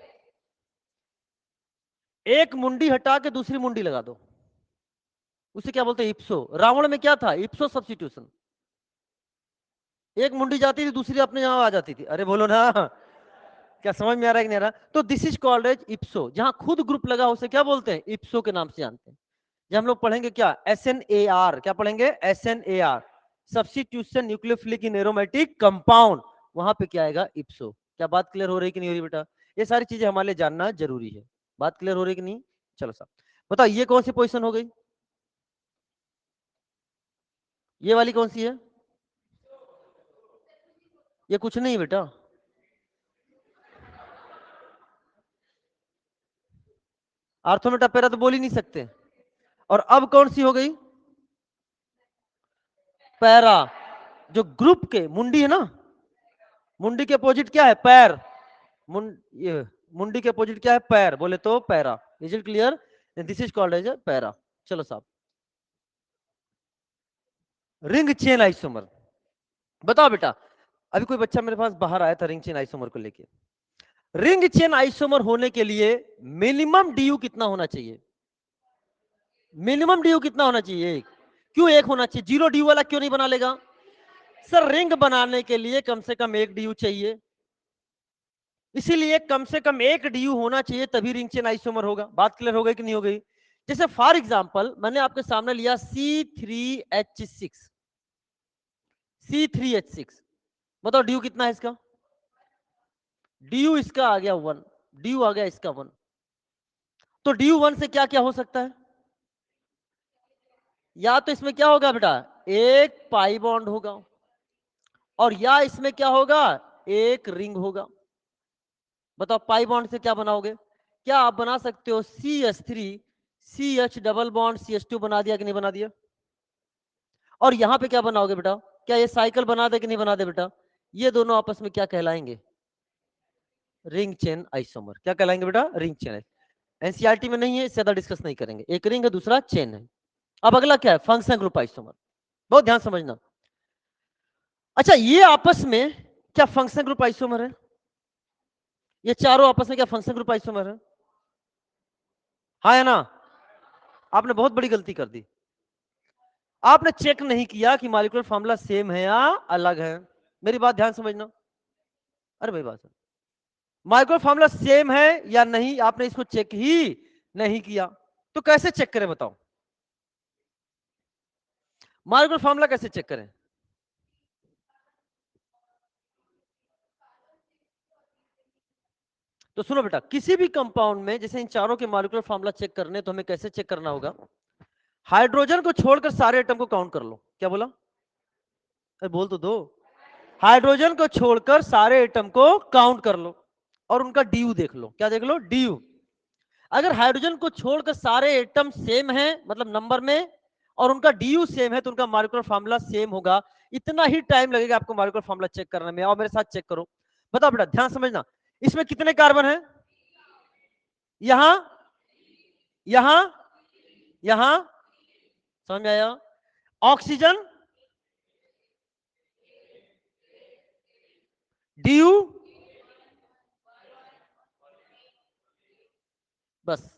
एक मुंडी हटा के दूसरी मुंडी लगा दो, उसे क्या बोलते हैं, इप्सो। रावण में क्या था, इप्सो सब्स्टिट्यूशन। एक मुंडी जाती थी, दूसरी अपने यहां आ जाती थी। अरे बोलो ना, क्या समझ में आ रहा है कि नहीं आ रहा? तो this is called as ipso. जहां खुद ग्रुप लगा उसे क्या बोलते हैं, इप्सो के नाम से जानते हैं। जब हम लोग पढ़ेंगे क्या, SNAR, क्या पढ़ेंगे, SNAR, सब्स्टिट्यूशन न्यूक्लियोफिलिक इन एरोमेटिक कंपाउंड, वहां पे क्या आएगा, इप्सो। क्या बात क्लियर हो रही कि नहीं हो रही बेटा? ये सारी चीजें हमारे लिए जानना जरूरी है। बात क्लियर हो रही कि नहीं? चलो साहब, बताओ ये कौन सी पोजीशन हो गई, ये वाली कौन सी है? ये कुछ नहीं बेटा, आर्थोमेटा पैरा तो बोल ही नहीं सकते। और अब कौन सी हो गई, पैरा। जो ग्रुप के मुंडी है ना, मुंडी के अपोजिट क्या है, पैर। ये मुंडी के अपोजिट क्या है, पैर, बोले तो para. Is it clear? This is called as para. चलो साहब, रिंग चेन आइसोमर। बताओ बेटा, अभी कोई बच्चा मेरे पास बाहर आया था रिंग चेन आइसोमर को लेके। रिंग चेन आइसोमर होने के लिए मिनिमम डीयू कितना होना चाहिए? मिनिमम डीयू कितना होना चाहिए, एक। क्यों एक होना चाहिए, 0 डीयू वाला क्यों नहीं बना लेगा? सर, रिंग बनाने के लिए कम से कम 1 डीयू चाहिए, इसीलिए कम से कम 1 डीयू होना चाहिए, तभी रिंग चेन आइसोमर होगा। बात क्लियर हो गई कि नहीं हो गई? जैसे फॉर एग्जांपल मैंने आपके सामने लिया C3H6, C3H6, बताओ डीयू कितना है इसका? डीयू इसका आ गया 1, डीयू आ गया इसका 1। तो डीयू 1 से क्या क्या हो सकता है? या तो इसमें क्या होगा बेटा, एक पाई बॉन्ड होगा, और या इसमें क्या होगा, एक रिंग होगा। बताओ पाई बॉन्ड से क्या बनाओगे? क्या आप बना सकते हो CH3 CH double bond CH2 बना दिया कि नहीं बना दिया? और यहां पे क्या बनाओगे बेटा? क्या ये साइकिल बना दे कि नहीं बना दे बेटा? ये दोनों आपस में क्या कहलाएंगे, रिंग चेन आइसोमर। क्या कहलाएंगे बेटा, रिंग चेन। एनसीईआरटी में नहीं है, इससे ज्यादा डिस्कस नहीं करेंगे। एक रिंग है, दूसरा चेन है। अब अगला क्या है, फंक्शन ग्रुप आइसोमर। बहुत ध्यान समझना। अच्छा, ये आपस में क्या फंक्शनल ग्रुप आइसोमर है? ये चारों आपस में क्या फंक्शनल ग्रुप आइसोमर है? हाँ है ना? आपने बहुत बड़ी गलती कर दी, आपने चेक नहीं किया कि मॉलिक्यूलर फार्मूला सेम है या अलग है। मेरी बात ध्यान समझना, अरे मेरी बात, मॉलिक्यूलर फार्मूला सेम है या नहीं, आपने इसको चेक ही नहीं किया। तो कैसे चेक करें बताओ, मॉलिक्यूलर फार्मूला कैसे चेक करें? तो सुनो बेटा, किसी भी कंपाउंड में जैसे इन चारों के मॉलिक्यूलर फार्मूला चेक करने, तो हमें कैसे चेक करना होगा? हाइड्रोजन को छोड़कर सारे एटम को काउंट कर लो। क्या बोला? अरे बोल तो दो। हाइड्रोजन को छोड़कर सारे एटम को काउंट कर लो और उनका डीयू देख लो। क्या देख लो? डीयू। अगर हाइड्रोजन को छोड़कर सारे एटम सेम हैं, मतलब नंबर में, और उनका डीयू सेम है, तो उनका मॉलिक्यूलर फार्मूला सेम होगा। इतना ही टाइम लगेगा आपको मॉलिक्यूलर फार्मूला चेक करने में। और मेरे साथ चेक करो, बताओ बेटा, ध्यान समझना, इसमें कितने कार्बन है? यहां, यहां, यहां, समझ में आया? ऑक्सीजन, डीयू, बस।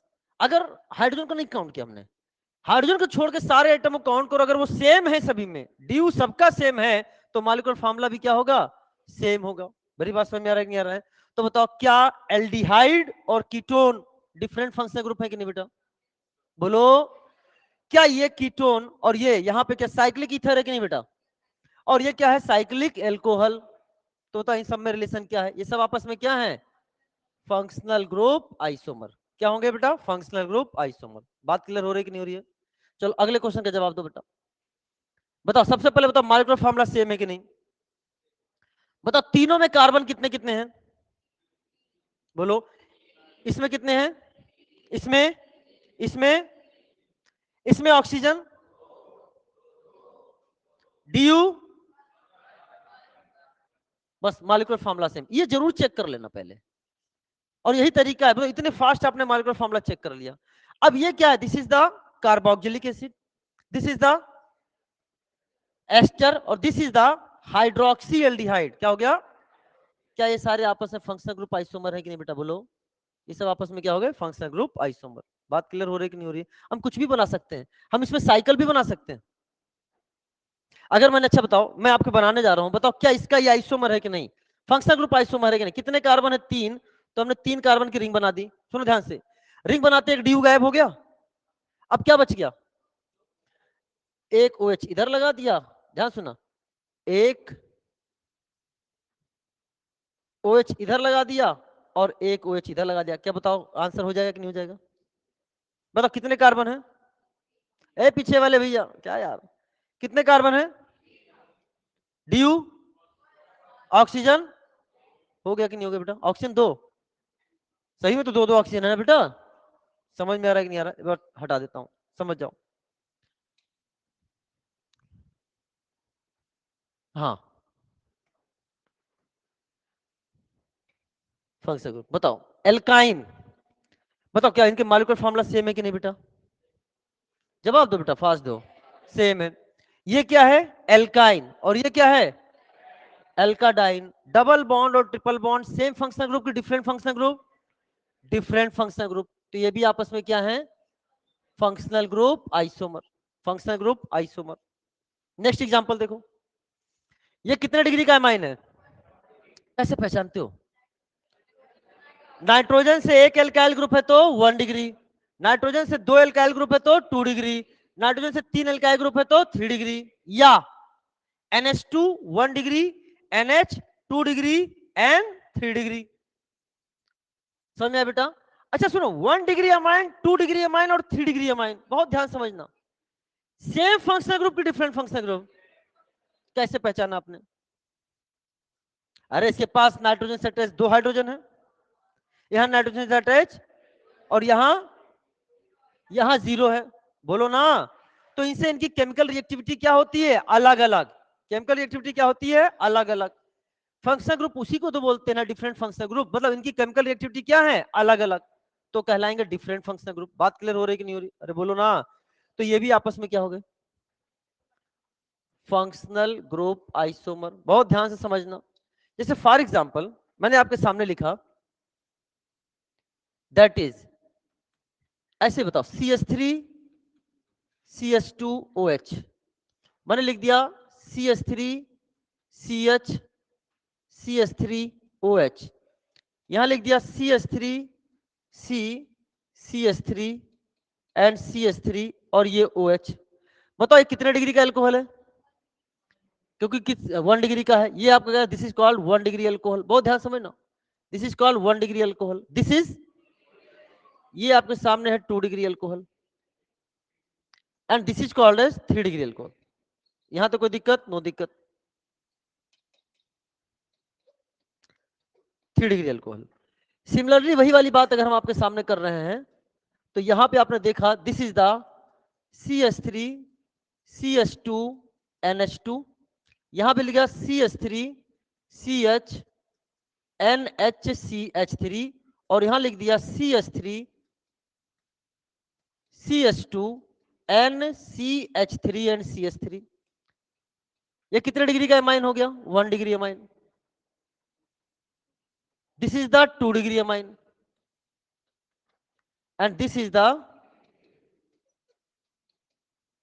अगर हाइड्रोजन को नहीं काउंट किया हमने, हाइड्रोजन को छोड़ के सारे एटम को काउंट करो, अगर वो सेम है सभी में, ड्यू सबका सेम है, तो मॉलिक्यूलर फार्मूला भी क्या होगा? सेम होगा। मेरी बात समझ में आ रहा है कि नहीं आ रहा है? तो बताओ, क्या एल्डिहाइड और कीटोन डिफरेंट फंक्शनल ग्रुप है कि नहीं बेटा? बोलो, क्या ये कीटोन और ये यहाँ पे क्या साइक्लिक ईथर है कि नहीं बेटा? और ये क्या है? Cyclic alcohol. तो बताओ, इन सब में रिलेशन क्या है? ये सब आपस में क्या है? Functional group isomer. क्या होंगे बेटा? Functional group isomer. बात क्लियर हो रही है कि नहीं हो रही है? चलो अगले क्वेश्चन का जवाब दो बेटा। बताओ, सबसे पहले बताओ, मॉलिक्यूलर फार्मूला सेम है कि नहीं? बताओ, तीनों में कार्बन कितने कितने हैं? बोलो, इसमें कितने हैं? इसमें, इसमें, इसमें ऑक्सीजन, डीयू, बस मॉलिक्यूलर फार्मूला सेम। ये जरूर चेक कर लेना पहले, और यही तरीका है। मतलब इतने फास्ट आपने मॉलिक्यूलर फार्मूला चेक कर लिया। अब ये क्या है? This is the carboxylic acid, this is the ester, और this is the hydroxy aldehyde. क्या हो गया? क्या ये सारे आपस में फंक्शनल ग्रुप आइसोमर है कि नहीं बेटा? बोलो, ये सब आपस में क्या हो गए? Functional group isomer. बात क्लियर हो रही है कि नहीं हो रही है? हम कुछ भी बना सकते हैं, हम इसमें साइकिल भी बना सकते हैं। अगर मैंने, अच्छा बताओ, मैं आपको बनाने जा रहा हूं, बताओ क्या इसका ये आइसोमर है कि नहीं? फंक्शनल ग्रुप आइसोमर है कि नहीं? कितने कार्बन है? 3। तो हमने 3 कार्बन की रिंग बना दी। सुनो ध्यान से, रिंग बनाते एक डीयू गायब हो गया। अब क्या बच गया? एक OH इधर लगा दिया, ध्यान सुना, एक OH इधर लगा दिया और एक OH इधर लगा दिया। क्या बताओ, आंसर हो जाएगा कि नहीं हो जाएगा? बताओ कितने कार्बन है? ए पीछे वाले भैया, क्या यार, कितने कार्बन है? डीयू, ऑक्सीजन, हो गया कि नहीं हो गया बेटा? ऑक्सीजन 2, सही में तो 2 2 ऑक्सीजन है ना बेटा? समझ में आ रहा है कि नहीं आ रहा है? एक बार हटा देता हूं, समझ जाओ। हाँ, फंक्शनल ग्रुप बताओ। एल्काइन, बताओ क्या इनके मॉलिक्यूलर फार्मूला सेम है कि नहीं बेटा? जवाब दो बेटा, फास्ट दो। सेम है। ये क्या है? एल्काइन, और ये क्या है? एल्काडाइन। डबल बॉन्ड और triple bond same functional group की different functional group? Different functional group. तो ये भी आपस में क्या है? Functional group isomer. Functional group isomer. Next example देखो, ये कितने डिग्री का एमाइन है? कैसे पहचानते हो? नाइट्रोजन से एक एल्काइल ग्रुप है तो 1 डिग्री, नाइट्रोजन से 2 एल्काइल ग्रुप है तो 2 डिग्री, नाइट्रोजन से 3 एल्काइल ग्रुप है तो 3 डिग्री, या NH2 1 degree, NH 2 degree and 3 degree. समझ में आया बेटा? अच्छा सुनो, 1 डिग्री अमाइन, 2 डिग्री अमाइन और 3 डिग्री अमाइन, बहुत ध्यान समझना, सेम फंक्शनल ग्रुप की डिफरेंट फंक्शनल ग्रुप। कैसे पहचाना आपने? अरे इसके पास नाइट्रोजन से अटैच 2 हाइड्रोजन है, यहां नाइट्रोजन से अटैच, और यहां 0 है। बोलो ना। तो इनसे इनकी केमिकल रिएक्टिविटी क्या होती है? अलग अलग। केमिकल रिएक्टिविटी क्या होती है? अलग अलग। फंक्शनल ग्रुप उसी को तो बोलते हैं ना डिफरेंट फंक्शनल ग्रुप, मतलब इनकी केमिकल रिएक्टिविटी क्या है? अलग अलग, तो कहलाएंगे डिफरेंट फंक्शनल ग्रुप। बात क्लियर हो रही कि नहीं हो रही? अरे बोलो ना। तो ये भी आपस में क्या हो गए? Functional group isomer. बहुत ध्यान से समझना। जैसे फॉर एग्जांपल मैंने आपके सामने लिखा, दैट इज, ऐसे बताओ CH3 CH2OH, मैंने लिख दिया CH3 CH CH3OH, यहां लिख दिया CH3 C CH3 and CH3 और ये OH। बताओ ये कितने डिग्री का अल्कोहल है? क्योंकि किस 1 डिग्री का है ये, आपका this is called 1 degree alcohol. बहुत ध्यान समझना, this is called 1 degree alcohol. This is, ये आपके सामने है 2 degree alcohol, and this is called as 3 degree alcohol. यहां तो कोई दिक्कत? नो दिक्कत। 3 डिग्री अल्कोहल। सिमिलरली वही वाली बात अगर हम आपके सामने कर रहे हैं, तो यहां पे आपने देखा this is the CH3 CH2 NH2, यहां पे लिखा CH3 CH NHCH3 और यहां लिख दिया CH3 CH2 NCH3 and CH3। ये कितने डिग्री का एमाइन हो गया? 1 degree amine. This is the 2 degree amine and this is the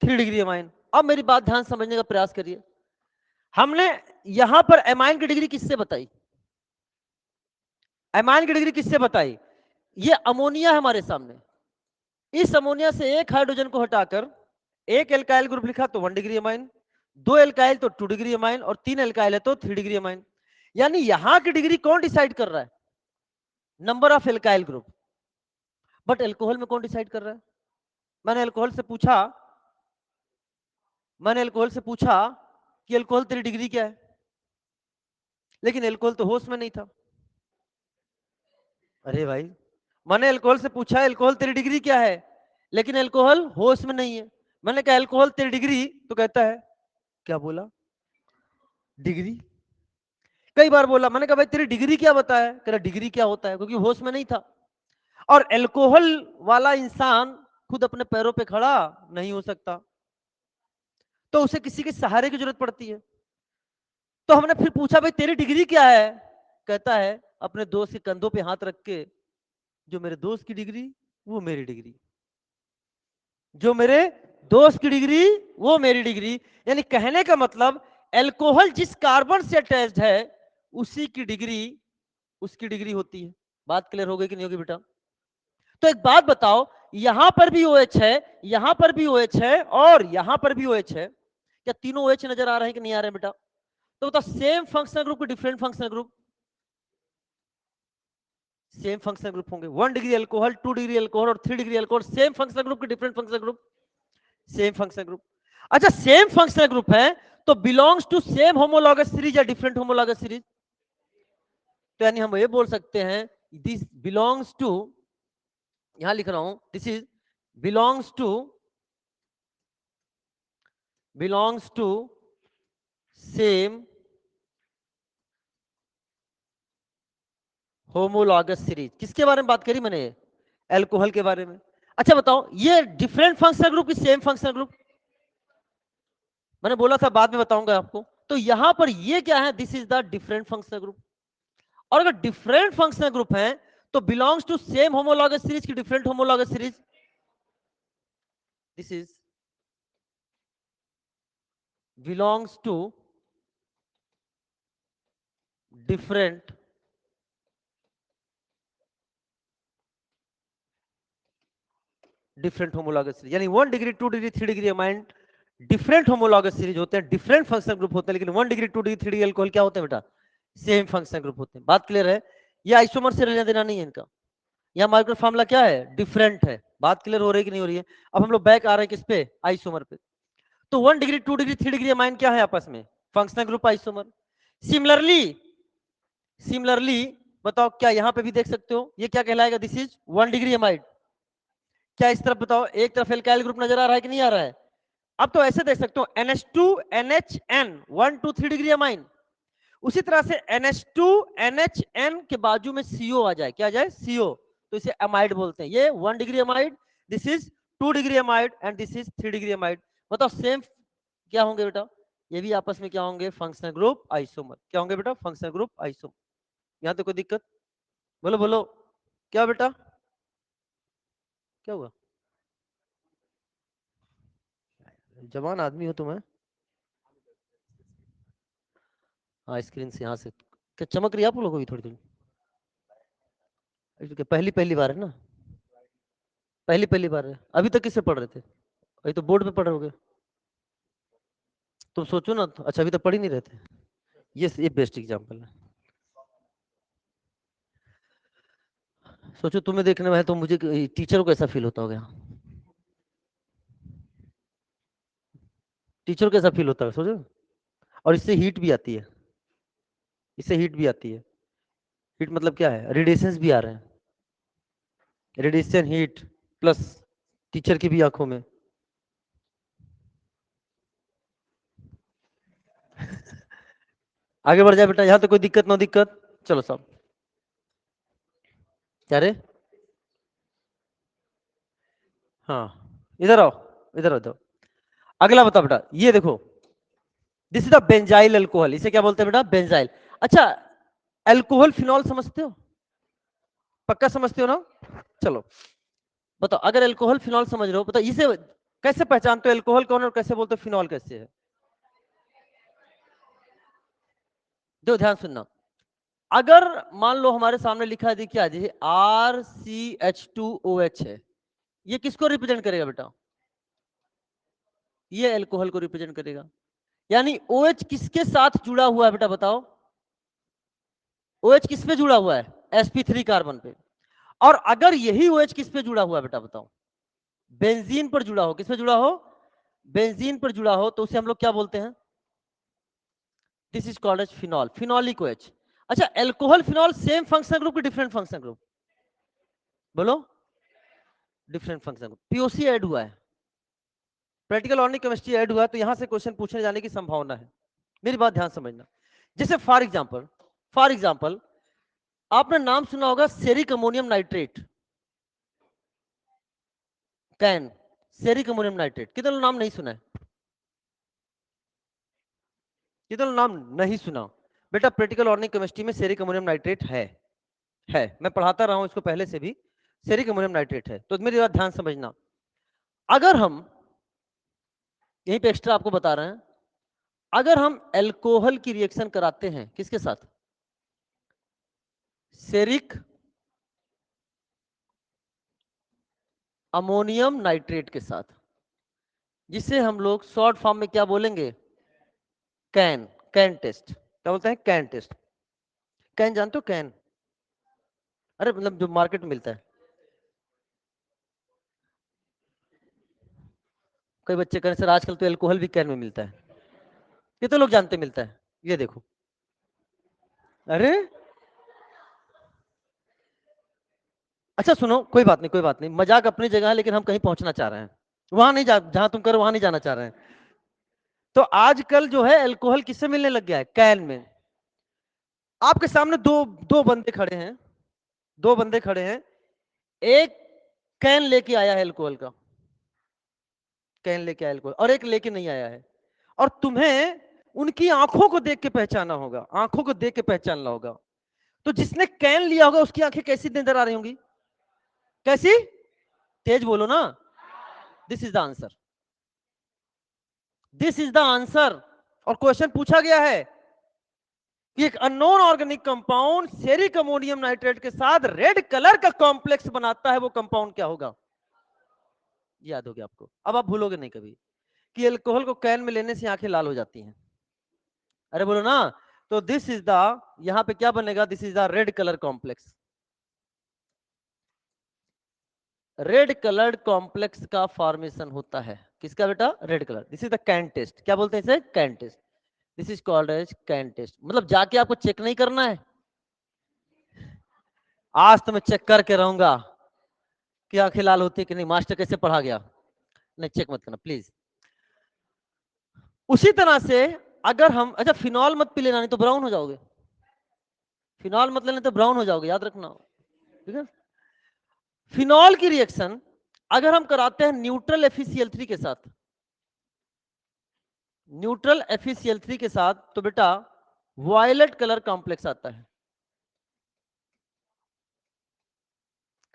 3 degree amine. अब मेरी बात ध्यान समझने का प्रयास करिए। हमने यहां पर एमाइन की डिग्री किससे बताई? एमाइन की डिग्री किससे बताई? ये अमोनिया है हमारे सामने। इस अमोनिया से एक हाइड्रोजन को हटाकर एक एल्काइल ग्रुप लिखा तो 1 डिग्री एमाइन, 2 एल्काइल तो 2 डिग्री एमाइन और 3 एल्काइल है तो 3 डिग्री एमाइन। यानी यहां की डिग्री कौन डिसाइड कर रहा है? Number of alkyl group. But alcohol में कौन डिसाइड कर रहा है? मैंने एल्कोहल से पूछा, कि एल्कोहल तेरी डिग्री क्या है, लेकिन एल्कोहल तो होश में नहीं था। अरे भाई, मैंने एल्कोहल से पूछा एल्कोहल तेरी डिग्री क्या है, लेकिन एल्कोहल होश में नहीं है। मैंने कहा एल्कोहल तेरी डिग्री, तो कहता है क्या बोला? डिग्री। कई बार बोला, मैंने कहा भाई तेरी डिग्री क्या बताया? कह रहा डिग्री क्या होता है, क्योंकि होश में नहीं था। और एल्कोहल वाला इंसान खुद अपने पैरों पे खड़ा नहीं हो सकता, तो उसे किसी के सहारे की जरूरत पड़ती है। तो हमने फिर पूछा भाई तेरी डिग्री क्या है? कहता है अपने दोस्त के कंधों पे हाथ रख के, जो मेरे दोस्त की डिग्री वो मेरी डिग्री, जो मेरे दोस्त की डिग्री वो मेरी डिग्री। यानी कहने का मतलब एल्कोहल जिस कार्बन से अटैच्ड है उसी की डिग्री उसकी डिग्री होती है। बात क्लियर हो गई कि नहीं होगी बेटा? तो एक बात बताओ, यहां पर भी OH है, यहां पर भी OH है और यहां पर भी OH है, क्या तीनों OH नजर आ रहे हैं कि नहीं आ रहे हैं बेटा? तो बताओ सेम फंक्शनल ग्रुप की different functional group? Same functional group होंगे। 1 डिग्री अल्कोहल, 2 डिग्री अल्कोहल और 3 degree alcohol, same functional group की different functional group? Same functional group. अच्छा, सेम फंक्शनल ग्रुप है तो belongs to same homologous series या डिफरेंट होमोलॉगस सीरीज? तो यानी हम ये बोल सकते हैं दिस बिलोंग्स टू, यहां लिख रहा हूं this is belongs to same homologous series. किसके बारे में बात करी मैंने? अल्कोहल के बारे में। अच्छा बताओ, ये डिफरेंट फंक्शनल ग्रुप की सेम फंक्शनल ग्रुप? मैंने बोला था बाद में बताऊंगा आपको। तो यहां पर ये क्या है? This is the different functional group. और अगर डिफरेंट फंक्शनल ग्रुप है तो belongs to same homologous series की different homologous series? This is belongs to different homologous series. यानी 1 degree 2 degree 3 degree amine different homologous series होते हैं, डिफरेंट फंक्शनल ग्रुप होते हैं, लेकिन 1 डिग्री 2 डिग्री 3 डिग्री अल्कोहल क्या होते हैं बेटा? सेम फंक्शनल ग्रुप होते हैं। बात क्लियर है? ये आइसोमर से लेना देना नहीं है इनका। यहाँ मार्केट फार्मूला क्या है? डिफरेंट है। बात क्लियर हो रही है कि नहीं हो रही है? अब हम लोग बैक आ रहे हैं किस पे? आइसोमर पे। तो 1 डिग्री 2 डिग्री 3 डिग्री अमाइन क्या है आपस में? Functional group isomer. सिमिलरली बताओ, क्या यहां पे भी देख सकते हो ये क्या कहलाएगा? This is 1 degree amide. क्या इस तरफ बताओ, एक तरफ एल्काइल ग्रुप नजर आ रहा है कि नहीं आ रहा है? अब तो ऐसे देख सकते हो NH2 NHN 1 2 3 डिग्री अमाइन। उसी तरह से NH2 NHN के बाजू में CO आ जाए, क्या आ जाए? CO, तो इसे अमाइड बोलते हैं। ये 1 degree amide, this is 2 degree amide and this is 3 degree amide. बताओ सेम क्या होंगे बेटा? ये भी आपस में क्या होंगे? Functional group isomer. क्या होंगे बेटा? Functional group isomer. यहाँ तो कोई दिक्कत? बोलो बोलो, क्या बेटा, क्या हुआ? जवान आदमी हो तुम्हें? हाँ, स्क्रीन से यहाँ से क्या चमक रही है आप लोगों की थोड़ी थोड़ी? पहली पहली बार है ना? पहली पहली बार है। अभी तक किससे पढ़ रहे थे? अभी तो बोर्ड पे पढ़ रहे होगे। तुम सोचो ना तो, अच्छा अभी तक पढ़ ही नहीं रहे थे। ये बेस्ट एग्जाम्पल है। सोचो तुम्हें देखने में है तो मुझे टीचर को कैसा फील होता होगा? टीचर को कैसा फील होता है सोचो। और इससे हीट भी आती है, इससे हीट भी आती है। हीट मतलब क्या है? रेडिएशंस भी आ रहे हैं, रेडिएशन हीट प्लस टीचर की भी आंखों में। आगे बढ़ जाए बेटा, यहाँ तो कोई दिक्कत ना दिक्कत। चलो सब, क्या रे? हाँ, इधर आओ, इधर आ जाओ। अगला बताओ बेटा, ये देखो, this is the benzyl alcohol. इसे क्या बोलते हैं बेटा? बेंजाइल। अच्छा, अल्कोहल फिनॉल समझते हो? पक्का समझते हो ना? चलो बताओ, अगर अल्कोहल फिनॉल समझ रहे हो, बताओ इसे कैसे पहचानते हो? अल्कोहल कौन है और कैसे बोलते हो फिनॉल कैसे है? दो ध्यान सुनना। अगर मान लो हमारे सामने लिखा है, देखिए आज RCH2OH है, ये किसको रिप्रेजेंट करेगा बेटा? ये अल्कोहल को रिप्रेजेंट करेगा। यानी OH किसके साथ जुड़ा हुआ है बेटा बताओ? OH किस पे जुड़ा हुआ है? sp3 कार्बन पे। और अगर यही OH किस पे जुड़ा हुआ है बेटा बताओ? बेंजीन पर जुड़ा हो। किस पे जुड़ा हो? बेंजीन पर जुड़ा हो, तो उसे हम लोग क्या बोलते हैं? This is called as phenol, phenolic OH। अच्छा, alcohol phenol same functional group की डिफरेंट फंक्शनल ग्रुप? बोलो, different functional group. POC add हुआ है, प्रैक्टिकल ऑर्गेनिक केमिस्ट्री ऐड हुआ है, तो यहां से क्वेश्चन पूछने जाने की संभावना है। मेरी बात ध्यान समझना। जैसे फॉर एग्जांपल आपने नाम सुना होगा ceric ammonium nitrate, can. Ceric ammonium nitrate, कितने लोग नाम नहीं सुना है? कितने लोग नाम नहीं सुना? बेटा प्रैक्टिकल ऑर्गेनिक केमिस्ट्री में सेरिक अमोनियम नाइट्रेट है, मैं पढ़ाता रहा हूं इसको पहले से भी। सेरिक अमोनियम नाइट्रेट है। तो मेरी बात ध्यान समझना, अगर हम यहीं पे एक्स्ट्रा आपको बता रहे हैं, अगर हम अल्कोहल की रिएक्शन कराते हैं किसके साथ? सेरिक अमोनियम नाइट्रेट के साथ, जिसे हम लोग शॉर्ट फॉर्म में क्या बोलेंगे? कैन। CAN test. क्या बोलते हैं? Can test. कैन जानते हो? कैन, अरे मतलब जो मार्केट में मिलता है। कई बच्चे कहें सर आजकल तो अल्कोहल भी कैन में मिलता है। कितने लोग जानते मिलता है? ये देखो, अरे अच्छा सुनो, कोई बात नहीं कोई बात नहीं, मजाक अपनी जगह है, लेकिन हम कहीं पहुंचना चाह रहे हैं। वहां नहीं जहां तुम करो वहां नहीं जाना चाह रहे हैं। तो आजकल जो है अल्कोहल किससे मिलने लग गया है? कैन में। आपके सामने दो दो बंदे खड़े हैं, दो बंदे खड़े हैं, एक कैन लेके आया है अल्कोहल का, कैन लेके आया अल्कोहल, और एक लेके नहीं आया है। और तुम्हें उनकी आंखों को देख के पहचाना होगा, आंखों को देख के पहचानना होगा। तो जिसने कैन लिया होगा उसकी आंखें कैसी नजर आ रही होंगी? कैसी? तेज बोलो ना। This is the answer, this is the answer. और क्वेश्चन पूछा गया है कि एक unknown organic compound ceric ammonium nitrate के साथ रेड कलर का कॉम्प्लेक्स बनाता है, वो कंपाउंड क्या होगा? याद हो गया आपको? अब आप भूलोगे नहीं कभी कि अल्कोहल को कैन में लेने से आंखें लाल हो जाती हैं। अरे बोलो ना। तो दिस इज द, यहां पे क्या बनेगा? This is the red colour complex. Red coloured complex का फॉर्मेशन होता है किसका बेटा? Red colour. This is the CAN test. क्या बोलते हैं इसे? CAN test. This is called as CAN test. मतलब जाके आपको चेक नहीं करना है, आज तो मैं चेक करके रहूंगा कि आंखें लाल होती है कि नहीं, मास्टर कैसे पढ़ा गया। नहीं, चेक मत करना प्लीज। उसी तरह से अगर हम, अच्छा फिनॉल मत पी लेना नहीं तो ब्राउन हो जाओगे, फिनॉल मत लेना तो ब्राउन हो जाओगे, याद रखना। ठीक है? फिनॉल की रिएक्शन अगर हम कराते हैं न्यूट्रल FeCl3 के साथ, न्यूट्रल FeCl3 के साथ तो बेटा वायलेट कलर कॉम्प्लेक्स आता है।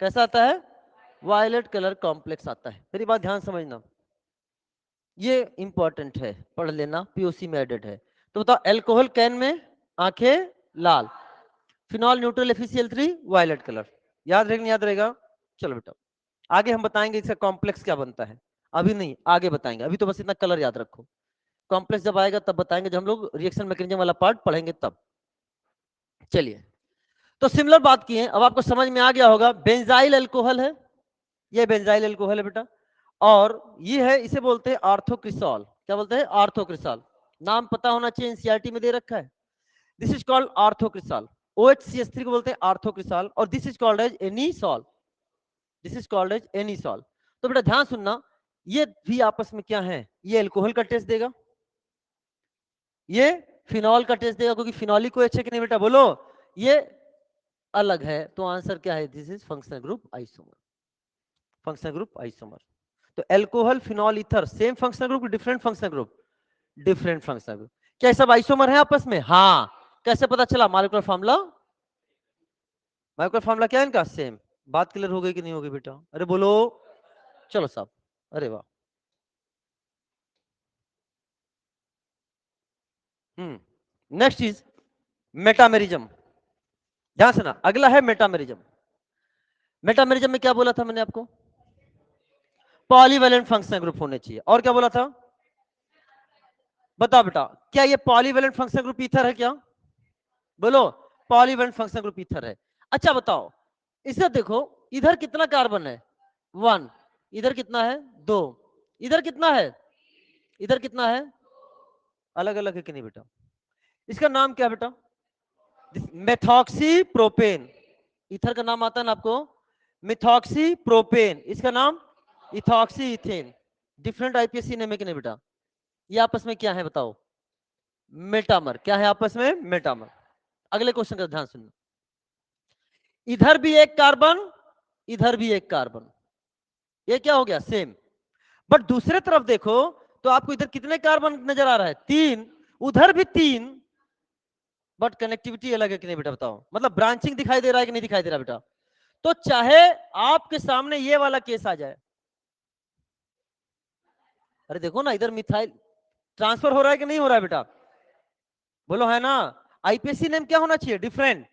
कैसा आता है? वायलेट कलर कॉम्प्लेक्स आता है। मेरी बात ध्यान समझना, ये इंपॉर्टेंट है, पढ़ लेना, पीओसी में एडेड है। तो बताओ, एल्कोहल कैन में आंखें लाल, phenol neutral FeCl3 violet colour. याद रहेगा नहीं याद रहेगा? चलो बेटा आगे हम बताएंगे इसका कॉम्प्लेक्स क्या बनता है, अभी नहीं आगे बताएंगे, अभी तो बस इतना कलर याद रखो। कॉम्प्लेक्स जब आएगा तब बताएंगे, जब हम लोग रिएक्शन मैकेनिज्म वाला पार्ट पढ़ेंगे तब। चलिए, तो सिमिलर बात की है, अब आपको समझ में आ गया होगा। बेंजाइल अल्कोहल है, ये बेंजाइल अल्कोहल है बेटा, और ये है, इसे बोलते हैं आर्थोक्रिसॉल। क्या बोलते हैं? आर्थोक्रिसॉल। नाम पता होना चाहिए, एनसीईआरटी में दे रखा है। This is called आर्थोक्रिसॉल। OHCH3 को बोलते हैं आर्थोक्रिसॉल, और this is called as anisole. This is called as anisole. तो बेटा ध्यान सुनना, ये भी आपस में क्या है, ये अल्कोहल का टेस्ट देगा, ये फिनॉल का टेस्ट देगा, क्योंकि फिनॉलिक को अच्छे कि नहीं बेटा बोलो, ये अलग है। तो आंसर क्या है? This is functional group isomer. Functional group isomer. तो alcohol phenol ether same functional group, different functional group, different functional group. क्या सब आइसोमर है आपस में? हाँ। कैसे पता चला? मॉलिक्यूलर फार्मूला, मॉलिक्यूलर फार्मूला क्या है इनका? सेम। बात क्लियर हो गई कि नहीं होगी बेटा? अरे बोलो, चलो साहब, अरे वाह। Next is metamerism. ध्यान से ना, अगला है मेटामेरिज्म। मेटामेरिज्म में क्या बोला था मैंने आपको? पॉलीवैलेंट फंक्शनल ग्रुप होने चाहिए। और क्या बोला था? बताओ बेटा, क्या ये पॉलीवैलेंट फंक्शनल ग्रुप ईथर है क्या? बोलो, पॉलीवैलेंट फंक्शनल ग्रुप ईथर है। अच्छा बताओ, इसे देखो, इधर कितना कार्बन है? 1। इधर कितना है? 2। इधर कितना है? इधर कितना है? अलग अलग है कि नहीं बेटा? इसका नाम क्या बेटा? Methoxy propane. ईथर का नाम आता है ना आपको, मिथॉक्सी प्रोपेन। इसका नाम ethoxy ethane. Different IUPAC name है कि नहीं बेटा? ये आपस में क्या है बताओ? मेटामर। क्या है आपस में? मेटामर। अगले क्वेश्चन का ध्यान सुनना, इधर भी एक कार्बन, इधर भी एक कार्बन, ये क्या हो गया? सेम। बट दूसरे तरफ देखो तो आपको इधर कितने कार्बन नजर आ रहा है? 3। उधर भी 3, बट कनेक्टिविटी अलग है कि नहीं बेटा? बताओ, मतलब ब्रांचिंग दिखाई दे रहा है कि नहीं दिखाई दे रहा बेटा? तो चाहे आपके सामने ये वाला केस आ जाए, अरे देखो ना, इधर मिथाइल ट्रांसफर हो रहा है कि नहीं हो रहा है बेटा? बोलो, है ना? आईपीएसी नेम क्या होना चाहिए? डिफरेंट।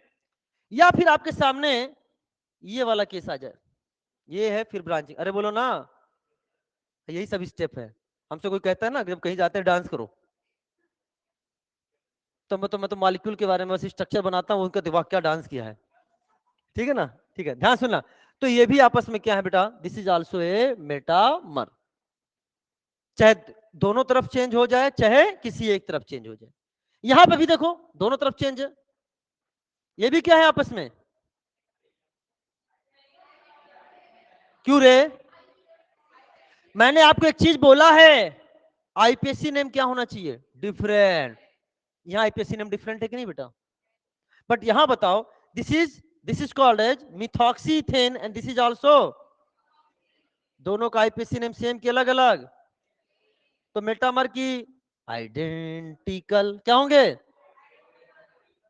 या फिर आपके सामने ये वाला केस आ जाए, ये है फिर ब्रांचिंग, अरे बोलो ना, यही सब स्टेप है। हमसे कोई कहता है ना, जब कहीं जाते हैं डांस करो, तो मैं तो मॉलिक्यूल के बारे में बस स्ट्रक्चर बनाता हूँ, उनका दिमाग क्या डांस किया है। ठीक है ना? ठीक है, ध्यान सुनना। तो ये भी आपस में क्या है बेटा? This is also a metamer. चाहे दोनों तरफ चेंज हो जाए, चाहे किसी एक तरफ चेंज हो जाए। यहां पे भी देखो, दोनों तरफ चेंज है। ये भी क्या है आपस में? क्यों रे? मैंने आपको एक चीज बोला है, आईपीएससी नेम क्या होना चाहिए? डिफरेंट। यहाँ आईपीएससी नेम डिफरेंट है कि नहीं बेटा? बट यहां बताओ, this is called as methoxyethane and this is also, दोनों का आईपीएससी नेम सेम के अलग अलग। तो मेटामर की आइडेंटिकल क्या होंगे?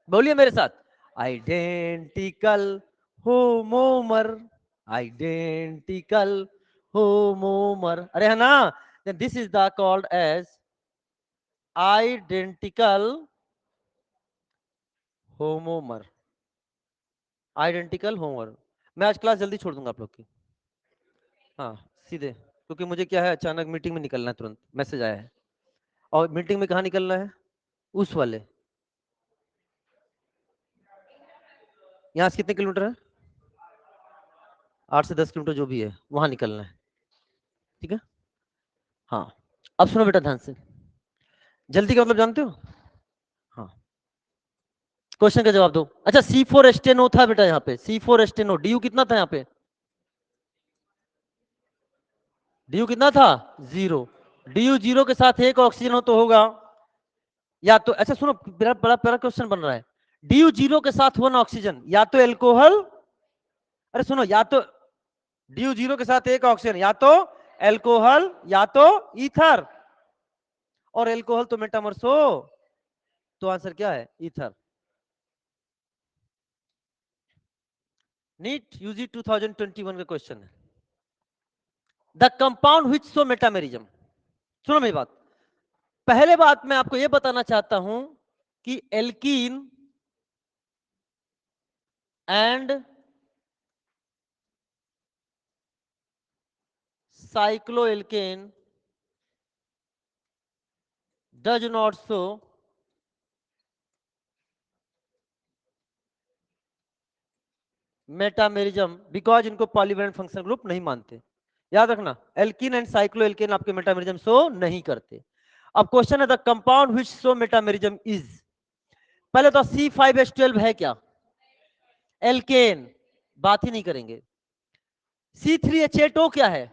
बोलिए मेरे साथ, आइडेंटिकल होमोमर, आइडेंटिकल होमोमर। अरे है ना? This is the called as identical homomer. Identical homomer. मैं आज क्लास जल्दी छोड़ दूंगा आप लोग की। हाँ, सीधे, क्योंकि मुझे क्या है, अचानक मीटिंग में निकलना है, तुरंत मैसेज आया है। और मीटिंग में कहाँ निकलना है? उस वाले, यहाँ से कितने किलोमीटर है? 8 से 10 किलोमीटर जो भी है, वहां निकलना है। ठीक है? हाँ। अब सुनो बेटा ध्यान से, जल्दी का मतलब जानते हो? हाँ, क्वेश्चन का जवाब दो। अच्छा, C4 एस्टेनो था बेटा, यहाँ पे C4 एस्टेनो, DU कितना था यहाँ पे? DU कितना था? 0। DU 0 के साथ एक ऑक्सीजन हो तो होगा, या तो, अच्छा सुनो, बड़ा बड़ा बड़ा क्वेश्चन बन रहा है। DU 0 के साथ 1 ऑक्सीजन, या तो एल्कोहल, अरे सुनो, या तो DU 0 के साथ एक ऑक्सीजन, या तो एल्कोहल या तो ईथर। और एल्कोहल तो मेटामर्स हो, तो आंसर क्या है? ईथर। नीट यूजी 2021 का क्वेश्चन है। The compound which show metamerism. सुनो मेरी बात, पहले बात मैं आपको यह बताना चाहता हूं कि alkene and cycloalkane does not show metamerism because इनको पॉलीवैलेंट फंक्शनल ग्रुप नहीं मानते। याद रखना, एल्कीन एंड साइक्लोएल्केन आपके मेटामेरिज्म शो नहीं करते। अब क्वेश्चन है the compound which show metamerism is. पहले तो C5H12 है क्या? एल्केन, बात ही नहीं करेंगे। C3H8O क्या है?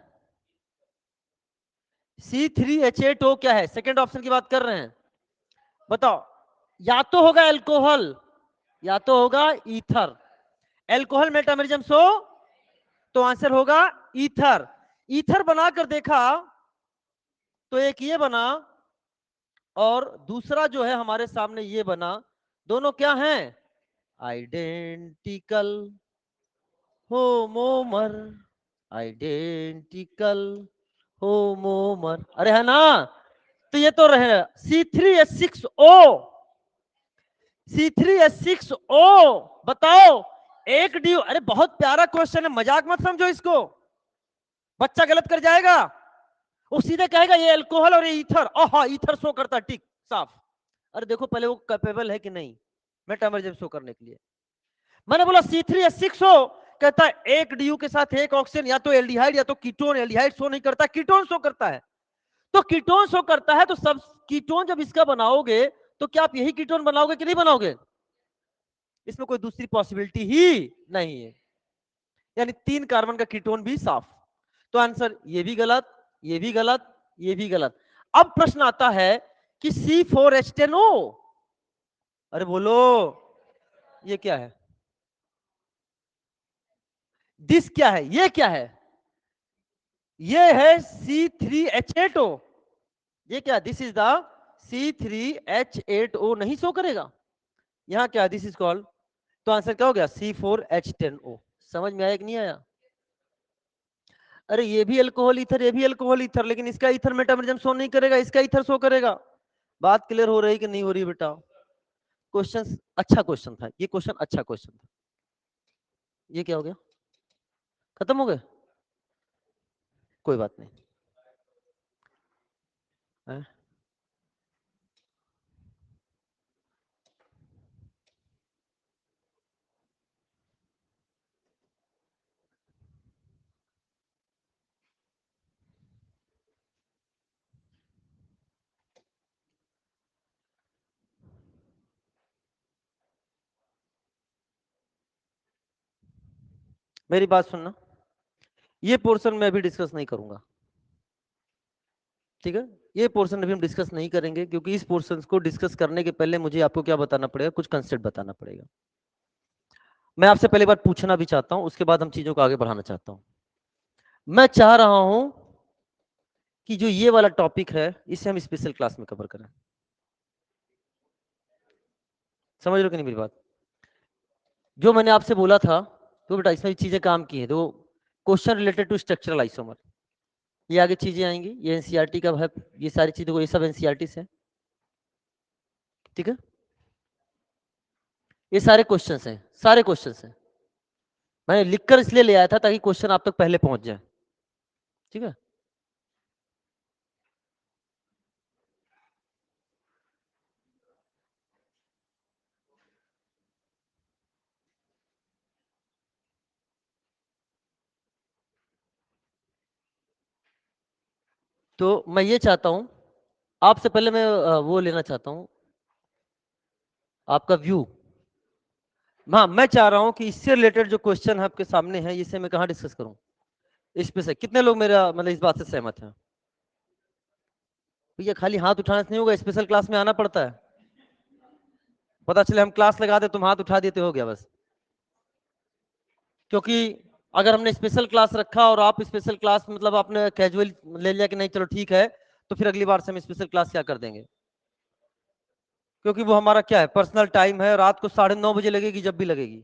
C3H8O क्या है? सेकेंड ऑप्शन की बात कर रहे हैं, बताओ। या तो होगा एल्कोहल या तो होगा ईथर। एल्कोहल मेटामेरिज्म शो, तो आंसर होगा ईथर। ईथर बनाकर देखा तो एक ये बना और दूसरा जो है हमारे सामने ये बना। दोनों क्या हैं? आइडेंटिकल होमोमर, आइडेंटिकल होमोमर, अरे है ना? तो ये तो रहे C3H6O, C3H6O। बताओ एक डी, अरे बहुत प्यारा क्वेश्चन है, मजाक मत समझो इसको, बच्चा गलत कर जाएगा। वो सीधे कहेगा ये अल्कोहल और ये ईथर, हाँ ईथर शो करता है, टिक साफ। अरे देखो पहले वो कैपेबल है कि नहीं मेटामेरिज्म शो करने के लिए। मैंने बोला C3H6 हो, कहता है एक डीयू के साथ एक ऑक्सीजन, या तो एल्डिहाइड या तो कीटोन। एल्डिहाइड शो नहीं करता, कीटोन शो करता है। तो कीटोन शो करता है, तो सब कीटोन जब इसका बनाओगे तो क्या आप यही कीटोन बनाओगे कि नहीं बनाओगे? इसमें कोई दूसरी पॉसिबिलिटी ही नहीं है, यानी 3 कार्बन का कीटोन भी साफ। तो आंसर ये भी गलत, ये भी गलत, ये भी गलत। अब प्रश्न आता है कि C4H10O, अरे बोलो ये क्या है? दिस क्या है? ये क्या है? ये है C3H8O। ये क्या? दिस इज द C3H8O, नहीं शो करेगा। यहां क्या? दिस इज कॉल्ड, तो आंसर क्या हो गया? C4H10O। समझ में आया कि नहीं आया? अरे ये भी अल्कोहल ईथर, ये भी अल्कोहल ईथर, लेकिन इसका ईथर मेटामेरिज्म शो नहीं करेगा, इसका ईथर शो करेगा। बात क्लियर हो रही कि नहीं हो रही बेटा? क्वेश्चन अच्छा क्वेश्चन था ये, क्वेश्चन अच्छा क्वेश्चन था। ये क्या हो गया? खत्म हो गए? कोई बात नहीं है? मेरी बात सुनना, ये पोर्शन मैं अभी डिस्कस नहीं करूंगा, ठीक है? ये पोर्शन अभी हम डिस्कस नहीं करेंगे, क्योंकि इस पोर्शन को डिस्कस करने के पहले मुझे आपको क्या बताना पड़ेगा? कुछ कंसेप्ट बताना पड़ेगा। मैं आपसे पहले बार पूछना भी चाहता हूं, उसके बाद हम चीजों को आगे बढ़ाना चाहता हूं। मैं चाह रहा हूं कि जो ये वाला टॉपिक है इसे हम स्पेशल क्लास में कवर करें। समझ लो कि नहीं मेरी बात? जो मैंने आपसे बोला था, तो बेटा इसमें चीजें काम की है, तो question related to structural isomer, ये आगे चीजें आएंगी, ये एनसीईआरटी का है, ये सारी चीजें, ये सब एनसीईआरटी से, ठीक है? ये सारे क्वेश्चंस हैं, सारे क्वेश्चंस हैं। मैंने लिखकर इसलिए ले आया था ताकि क्वेश्चन आप तक पहले पहुंच जाए, ठीक है? तो मैं ये चाहता हूं, आपसे पहले मैं वो लेना चाहता हूं आपका व्यू। हाँ, मैं चाह रहा हूं कि इससे रिलेटेड जो क्वेश्चन आपके सामने है, इसे मैं कहां डिस्कस करूं? इस पे से कितने लोग मेरा मतलब इस बात से सहमत हैं? भैया खाली हाथ उठाने से नहीं होगा, स्पेशल क्लास में आना पड़ता है। पता चले हम क्लास लगा दे तुम हाथ उठा देते, हो गया बस। क्योंकि अगर हमने स्पेशल क्लास रखा और आप स्पेशल क्लास मतलब आपने कैजुअल ले लिया कि नहीं चलो ठीक है, तो फिर अगली बार से हम स्पेशल क्लास क्या कर देंगे, क्योंकि वो हमारा क्या है, पर्सनल टाइम है। रात को 9:30 बजे लगेगी, जब भी लगेगी।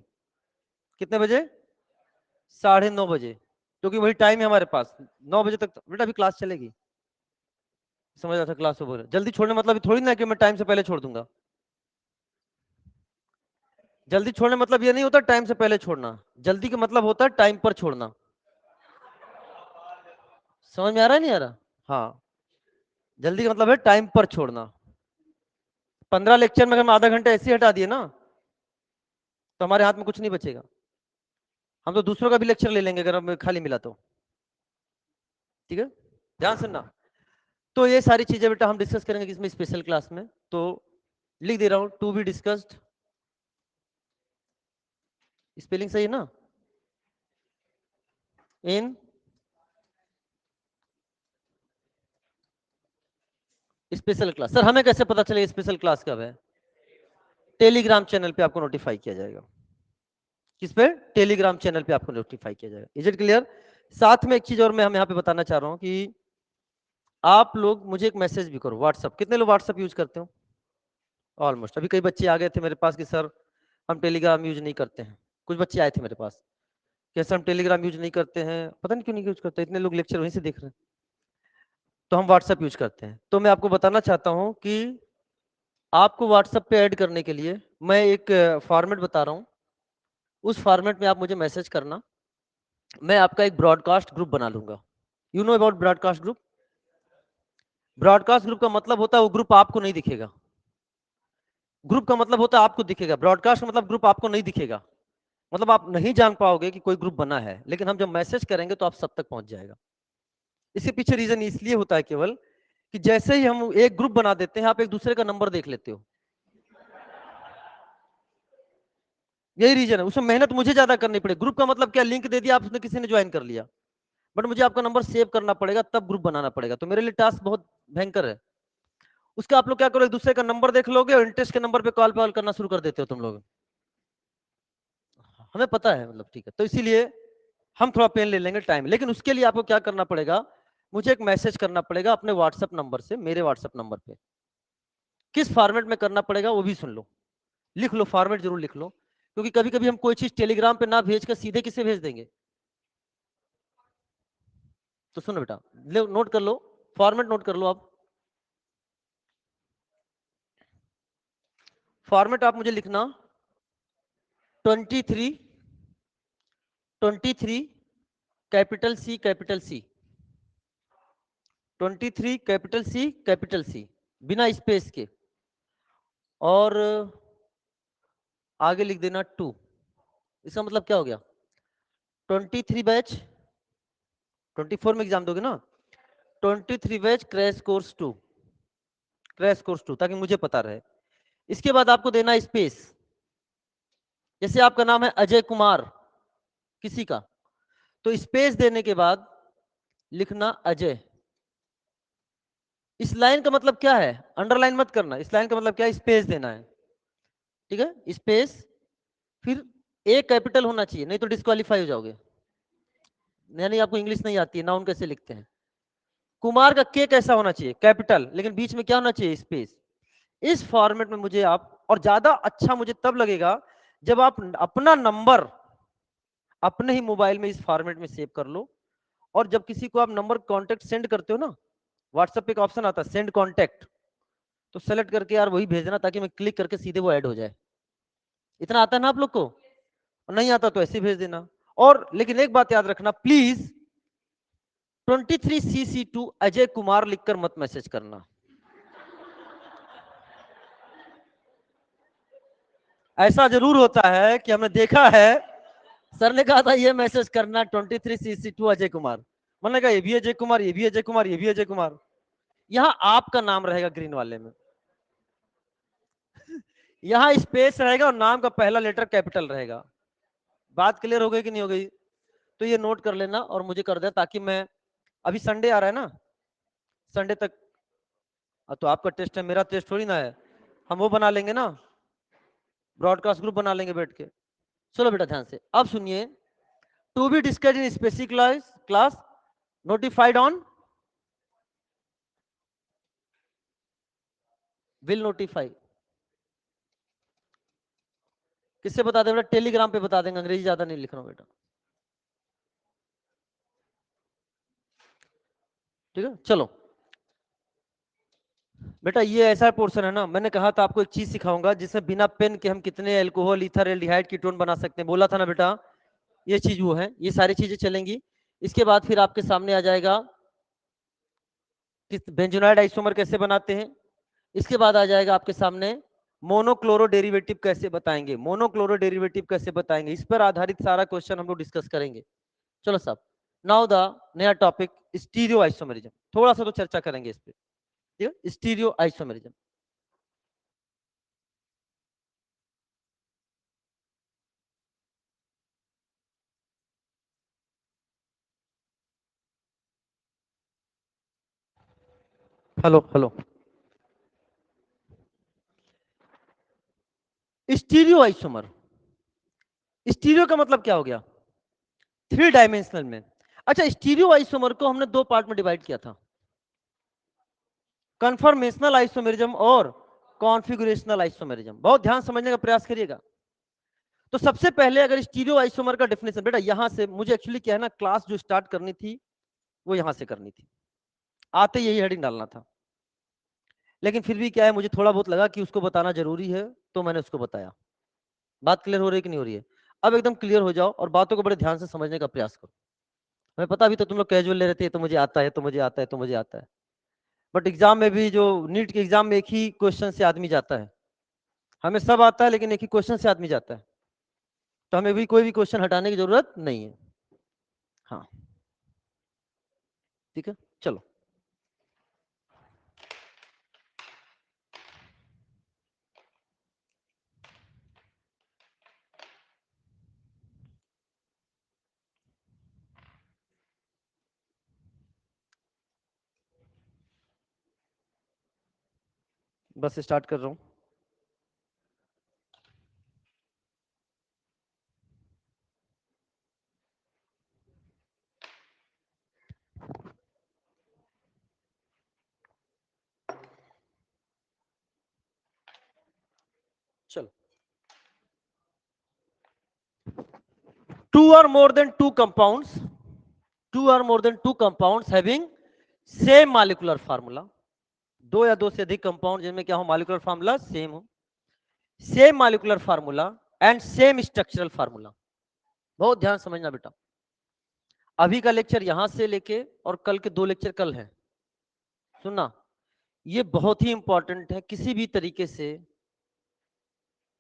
कितने बजे? 9:30 बजे, क्योंकि वही टाइम है हमारे पास। 9 बजे तक बेटा अभी क्लास चलेगी, समझ रहा था? Class over. जल्दी छोड़ने मतलब थोड़ी ना कि मैं टाइम से पहले छोड़ दूंगा। जल्दी छोड़ने मतलब ये नहीं होता टाइम से पहले छोड़ना, जल्दी का मतलब होता है टाइम पर छोड़ना। समझ में आ रहा है नहीं आ रहा? हाँ, जल्दी का मतलब है टाइम पर छोड़ना। 15 लेक्चर में अगर हम आधा घंटा ऐसे हटा दिए ना, तो हमारे हाथ में कुछ नहीं बचेगा। हम तो दूसरों का भी लेक्चर ले लेंगे अगर हमें खाली मिला तो। ठीक है, ध्यान सुनना। तो ये सारी चीजें बेटा हम डिस्कस करेंगे किसमें, स्पेशल क्लास में। तो लिख दे रहा हूं, टू बी डिस्कस्ड। स्पेलिंग सही है ना? इन स्पेशल क्लास। सर हमें कैसे पता चले स्पेशल क्लास कब है? टेलीग्राम चैनल पे आपको नोटिफाई किया जाएगा। किस पे? टेलीग्राम चैनल पे आपको नोटिफाई किया जाएगा। Is it clear? साथ में एक चीज और मैं हम यहाँ पे बताना चाह रहा हूँ कि आप लोग मुझे एक मैसेज भी करो व्हाट्सअप। कितने लोग व्हाट्सअप यूज करते हो? ऑलमोस्ट। अभी कई बच्चे आ गए थे मेरे पास कि सर हम टेलीग्राम यूज नहीं करते हैं। कुछ बच्चे आए थे मेरे पास, कैसे हम टेलीग्राम यूज नहीं करते हैं, पता नहीं क्यों नहीं यूज करते, इतने लोग लेक्चर वहीं से देख रहे हैं। तो हम व्हाट्सएप यूज करते हैं। तो मैं आपको बताना चाहता हूं कि आपको व्हाट्सएप पे ऐड करने के लिए मैं एक फॉर्मेट बता रहा हूं। उस फॉर्मेट में आप मुझे मैसेज करना, मैं आपका एक ब्रॉडकास्ट ग्रुप बना लूंगा। You know about broadcast group? Broadcast group का मतलब होता है वो ग्रुप आपको नहीं दिखेगा। ग्रुप का मतलब होता है आपको दिखेगा, ब्रॉडकास्ट का मतलब ग्रुप आपको नहीं दिखेगा। मतलब आप नहीं जान पाओगे कि कोई ग्रुप बना है, लेकिन हम जब मैसेज करेंगे तो आप सब तक पहुंच जाएगा। इसके पीछे रीजन इसलिए होता है केवल कि जैसे ही हम एक ग्रुप बना देते हैं, आप एक दूसरे का नंबर देख लेते हो। यही रीजन है, उसमें मेहनत मुझे ज्यादा करनी पड़ेगी। ग्रुप का मतलब क्या, लिंक दे दिया, आप उसने किसी ने ज्वाइन कर लिया, बट मुझे आपका नंबर सेव करना पड़ेगा, तब ग्रुप बनाना पड़ेगा। तो मेरे लिए टास्क बहुत भयंकर है। उसका आप लोग क्या करो, एक दूसरे का नंबर देख लोगे और इंटरेस्ट के नंबर पे कॉल करना शुरू कर देते हो तुम लोग। हमें पता है, मतलब ठीक है। तो इसीलिए हम थोड़ा पेन ले लेंगे, टाइम। लेकिन उसके लिए आपको क्या करना पड़ेगा, मुझे एक मैसेज करना पड़ेगा अपने व्हाट्सएप नंबर से, मेरे व्हाट्सएप नंबर पे। किस फॉर्मेट में करना पड़ेगा वो भी सुन लो, लिख लो, फॉर्मेट जरूर लिख लो। क्योंकि कभी कभी हम कोई चीज टेलीग्राम पे ना भेज कर सीधे किसे भेज देंगे। तो सुनो बेटा, नोट कर लो, फॉर्मेट नोट कर लो आप। फॉर्मेट आप मुझे लिखना 23 23 capital C capital C, 23 capital C capital C, बिना स्पेस के। और आगे लिख देना 2। इसका मतलब क्या हो गया? 23 बैच, 24 में एग्जाम दोगे ना? 23 batch crash course 2, crash course 2, ताकि मुझे पता रहे। इसके बाद आपको देना स्पेस। जैसे आपका नाम है अजय कुमार किसी का, तो स्पेस देने के बाद लिखना अजय। इस लाइन का मतलब क्या है, अंडरलाइन मत करना। इस लाइन का मतलब क्या है, स्पेस देना है। ठीक है, स्पेस, फिर ए कैपिटल होना चाहिए, नहीं तो डिस्क्वालीफाई हो जाओगे। यानी आपको इंग्लिश नहीं आती है, नाउन कैसे लिखते हैं। कुमार का के कैसा होना चाहिए, कैपिटल, लेकिन बीच में क्या होना चाहिए, स्पेस। इस फॉर्मेट में मुझे आप, और ज्यादा अच्छा मुझे तब लगेगा जब आप अपना नंबर अपने ही मोबाइल में इस फॉर्मेट में सेव कर लो। और जब किसी को आप नंबर कांटेक्ट सेंड करते हो ना, व्हाट्सएप पे एक ऑप्शन आता है सेंड कांटेक्ट, तो सेलेक्ट करके यार वही भेजना, ताकि मैं क्लिक करके सीधे वो ऐड हो जाए। इतना आता है ना आप लोग को? नहीं आता तो ऐसे भेज देना। और लेकिन एक बात याद रखना प्लीज, 23cc2 अजय कुमार लिखकर मत मैसेज करना। ऐसा जरूर होता है कि हमने देखा है, सर ने कहा था ये मैसेज करना 23cc2 अजय कुमार, मैंने कहा ये भी अजय कुमार, ये भी अजय कुमार, ये भी अजय कुमार। यहां आपका नाम रहेगा ग्रीन वाले में, यहां स्पेस रहेगा और नाम का पहला लेटर कैपिटल रहेगा। बात क्लियर हो गई कि नहीं हो गई? तो ये नोट कर लेना और मुझे कर दे, ताकि मैं, अभी संडे आ रहा है ना, संडे तक। तो आपका टेस्ट है, मेरा टेस्ट थोड़ी ना है। हम वो बना लेंगे ना, ब्रॉडकास्ट ग्रुप बना लेंगे बैठ के। चलो बेटा ध्यान से अब सुनिए। To be discussed in specific class, notified on will notify. किससे बता दे बेटा? टेलीग्राम पे बता देंगे, अंग्रेजी ज्यादा नहीं लिख रहा हूं बेटा, ठीक है। चलो बेटा, ये ऐसा पोर्शन है ना, मैंने कहा था आपको एक चीज सिखाऊंगा जिसमें बिना पेन के हम कितने अल्कोहल, ईथर, एल्डिहाइड, कीटोन बना सकते हैं, बोला था ना बेटा। ये चीज वो है, ये सारी चीजें चलेंगी। इसके बाद फिर आपके सामने आ जाएगा कि बेंजोनाइड आइसोमर कैसे बनाते हैं। इसके बाद आ जाएगा आपके सामने मोनोक्लोरो डेरिवेटिव कैसे बताएंगे, मोनोक्लोरो डेरिवेटिव कैसे बताएंगे, इस पर आधारित सारा क्वेश्चन हम लोग डिस्कस करेंगे। चलो साहब, नाउ द नया टॉपिक स्टीरियो आइसोमरिज्म, थोड़ा सा तो चर्चा करेंगे इस पे, stereo isomerism. Hello hello. Stereo isomer, stereo का मतलब क्या हो गया? 3 डायमेंशनल में। अच्छा, स्टीरियो आइसोमर को हमने 2 पार्ट में डिवाइड किया था, कन्फर्मेशनल आइसोमेरिज्म और कॉन्फिगरेशनल आइसोमेरिज्म। बहुत ध्यान समझने का प्रयास करिएगा। तो सबसे पहले अगर स्टीरियो आइसोमर का डेफिनेशन, बेटा यहां से मुझे एक्चुअली क्या है ना, क्लास जो स्टार्ट करनी थी वो यहां से करनी थी, आते यही हेडिंग डालना था, लेकिन फिर भी क्या है, मुझे थोड़ा बहुत लगा कि उसको बताना जरूरी है, तो मैंने उसको बताया। बात क्लियर हो रही है कि नहीं हो रही है? अब एकदम क्लियर हो जाओ और बातों को बड़े ध्यान से समझने का प्रयास करो। हमें पता, अभी तो तुम लोग कैजुअल ले रहे थे, तो मुझे आता है, तो मुझे आता है, तो मुझे आता है, बट एग्जाम में भी, जो नीट के एग्जाम में एक ही क्वेश्चन से आदमी जाता है, हमें सब आता है लेकिन एक ही क्वेश्चन से आदमी जाता है, तो हमें भी कोई भी क्वेश्चन हटाने की जरूरत नहीं है। हाँ ठीक है, चलो। बस स्टार्ट कर रहा हूं। चलो, two or more than two compounds, two or more than two compounds having same molecular formula, दो या दो से अधिक कंपाउंड जिनमें क्या हो, मॉलिक्यूलर फार्मूला सेम हो, same molecular formula and same structural formula. बहुत ध्यान समझना बेटा, अभी का लेक्चर यहां से लेके और कल के 2 लेक्चर कल है, सुनना, ये बहुत ही इंपॉर्टेंट है। किसी भी तरीके से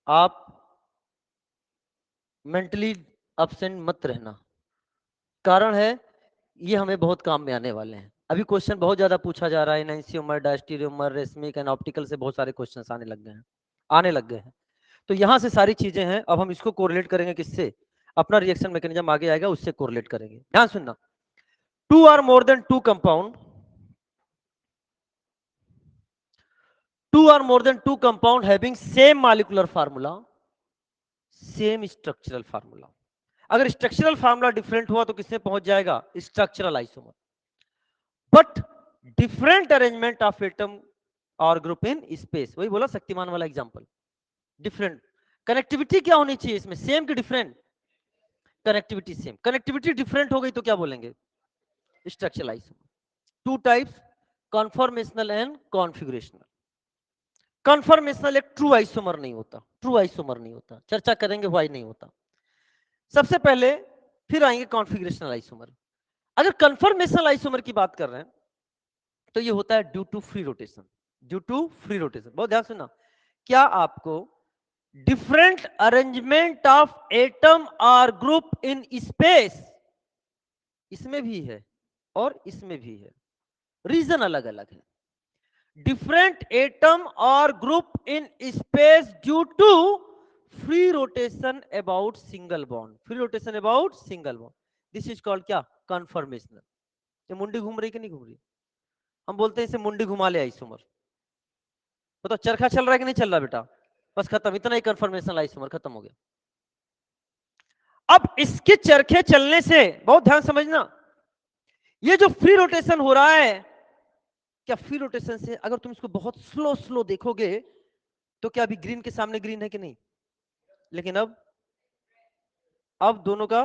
आप मेंटली अब्सेंट मत रहना, कारण है ये हमें बहुत काम में आने वाले हैं। अभी क्वेश्चन बहुत ज्यादा पूछा जा रहा है, enantiomer, diastereomer, racemic and optical से बहुत सारे क्वेश्चंस आने लग गए हैं, आने लग गए हैं। तो यहां से सारी चीजें हैं, अब हम इसको कोरिलेट करेंगे किससे? अपना रिएक्शन मैकेनिज्म आगे आएगा, उससे कोरिलेट करेंगे। ध्यान सुनना, two or more than two compound, two or more than two compound having same molecular formula, same structural formula. अगर स्ट्रक्चरल फार्मूला डिफरेंट हुआ तो किसमें पहुंच जाएगा? Structural isomer. But different arrangement of atom और ग्रुप इन स्पेस, वही बोला शक्तिमान वाला एग्जांपल, डिफरेंट। कनेक्टिविटी क्या होनी चाहिए इसमें, सेम कि different? Connectivity same. Connectivity different हो गई तो क्या बोलेंगे? Structural isomer. Two types, conformational and configurational. Conformational एक ट्रू आइसोमर नहीं होता, ट्रू आइसोमर नहीं होता, चर्चा करेंगे व्हाई नहीं होता सबसे पहले, फिर आएंगे कॉन्फिगरेशनल आइसोमर। अगर कन्फर्मेशनल आइसोमर की बात कर रहे हैं तो ये होता है due to free rotation, due to free rotation. बहुत ध्यान सुनना, क्या आपको डिफरेंट अरेंजमेंट ऑफ एटम और ग्रुप इन स्पेस, इसमें भी है और इसमें भी है, रीजन अलग अलग है। डिफरेंट एटम और group in space due to free rotation about single bond, free rotation about single bond, this is called क्या? कन्फर्मेशनल। ये मुंडी घूम रही कि नहीं घूम रही? हम बोलते हैं इसे मुंडी घुमा ले आइसोमर। तो चरखा चल रहा है कि नहीं चल रहा बेटा? बस खत्म, इतना ही कन्फर्मेशनल आइसोमर खत्म हो गया। अब इसके चरखे चलने से बहुत ध्यान समझना, ये जो फ्री रोटेशन हो रहा है, क्या फ्री रोटेशन से अगर तुम इसको बहुत स्लो स्लो देखोगे तो क्या अभी ग्रीन के सामने ग्रीन है कि नहीं, लेकिन अब दोनों का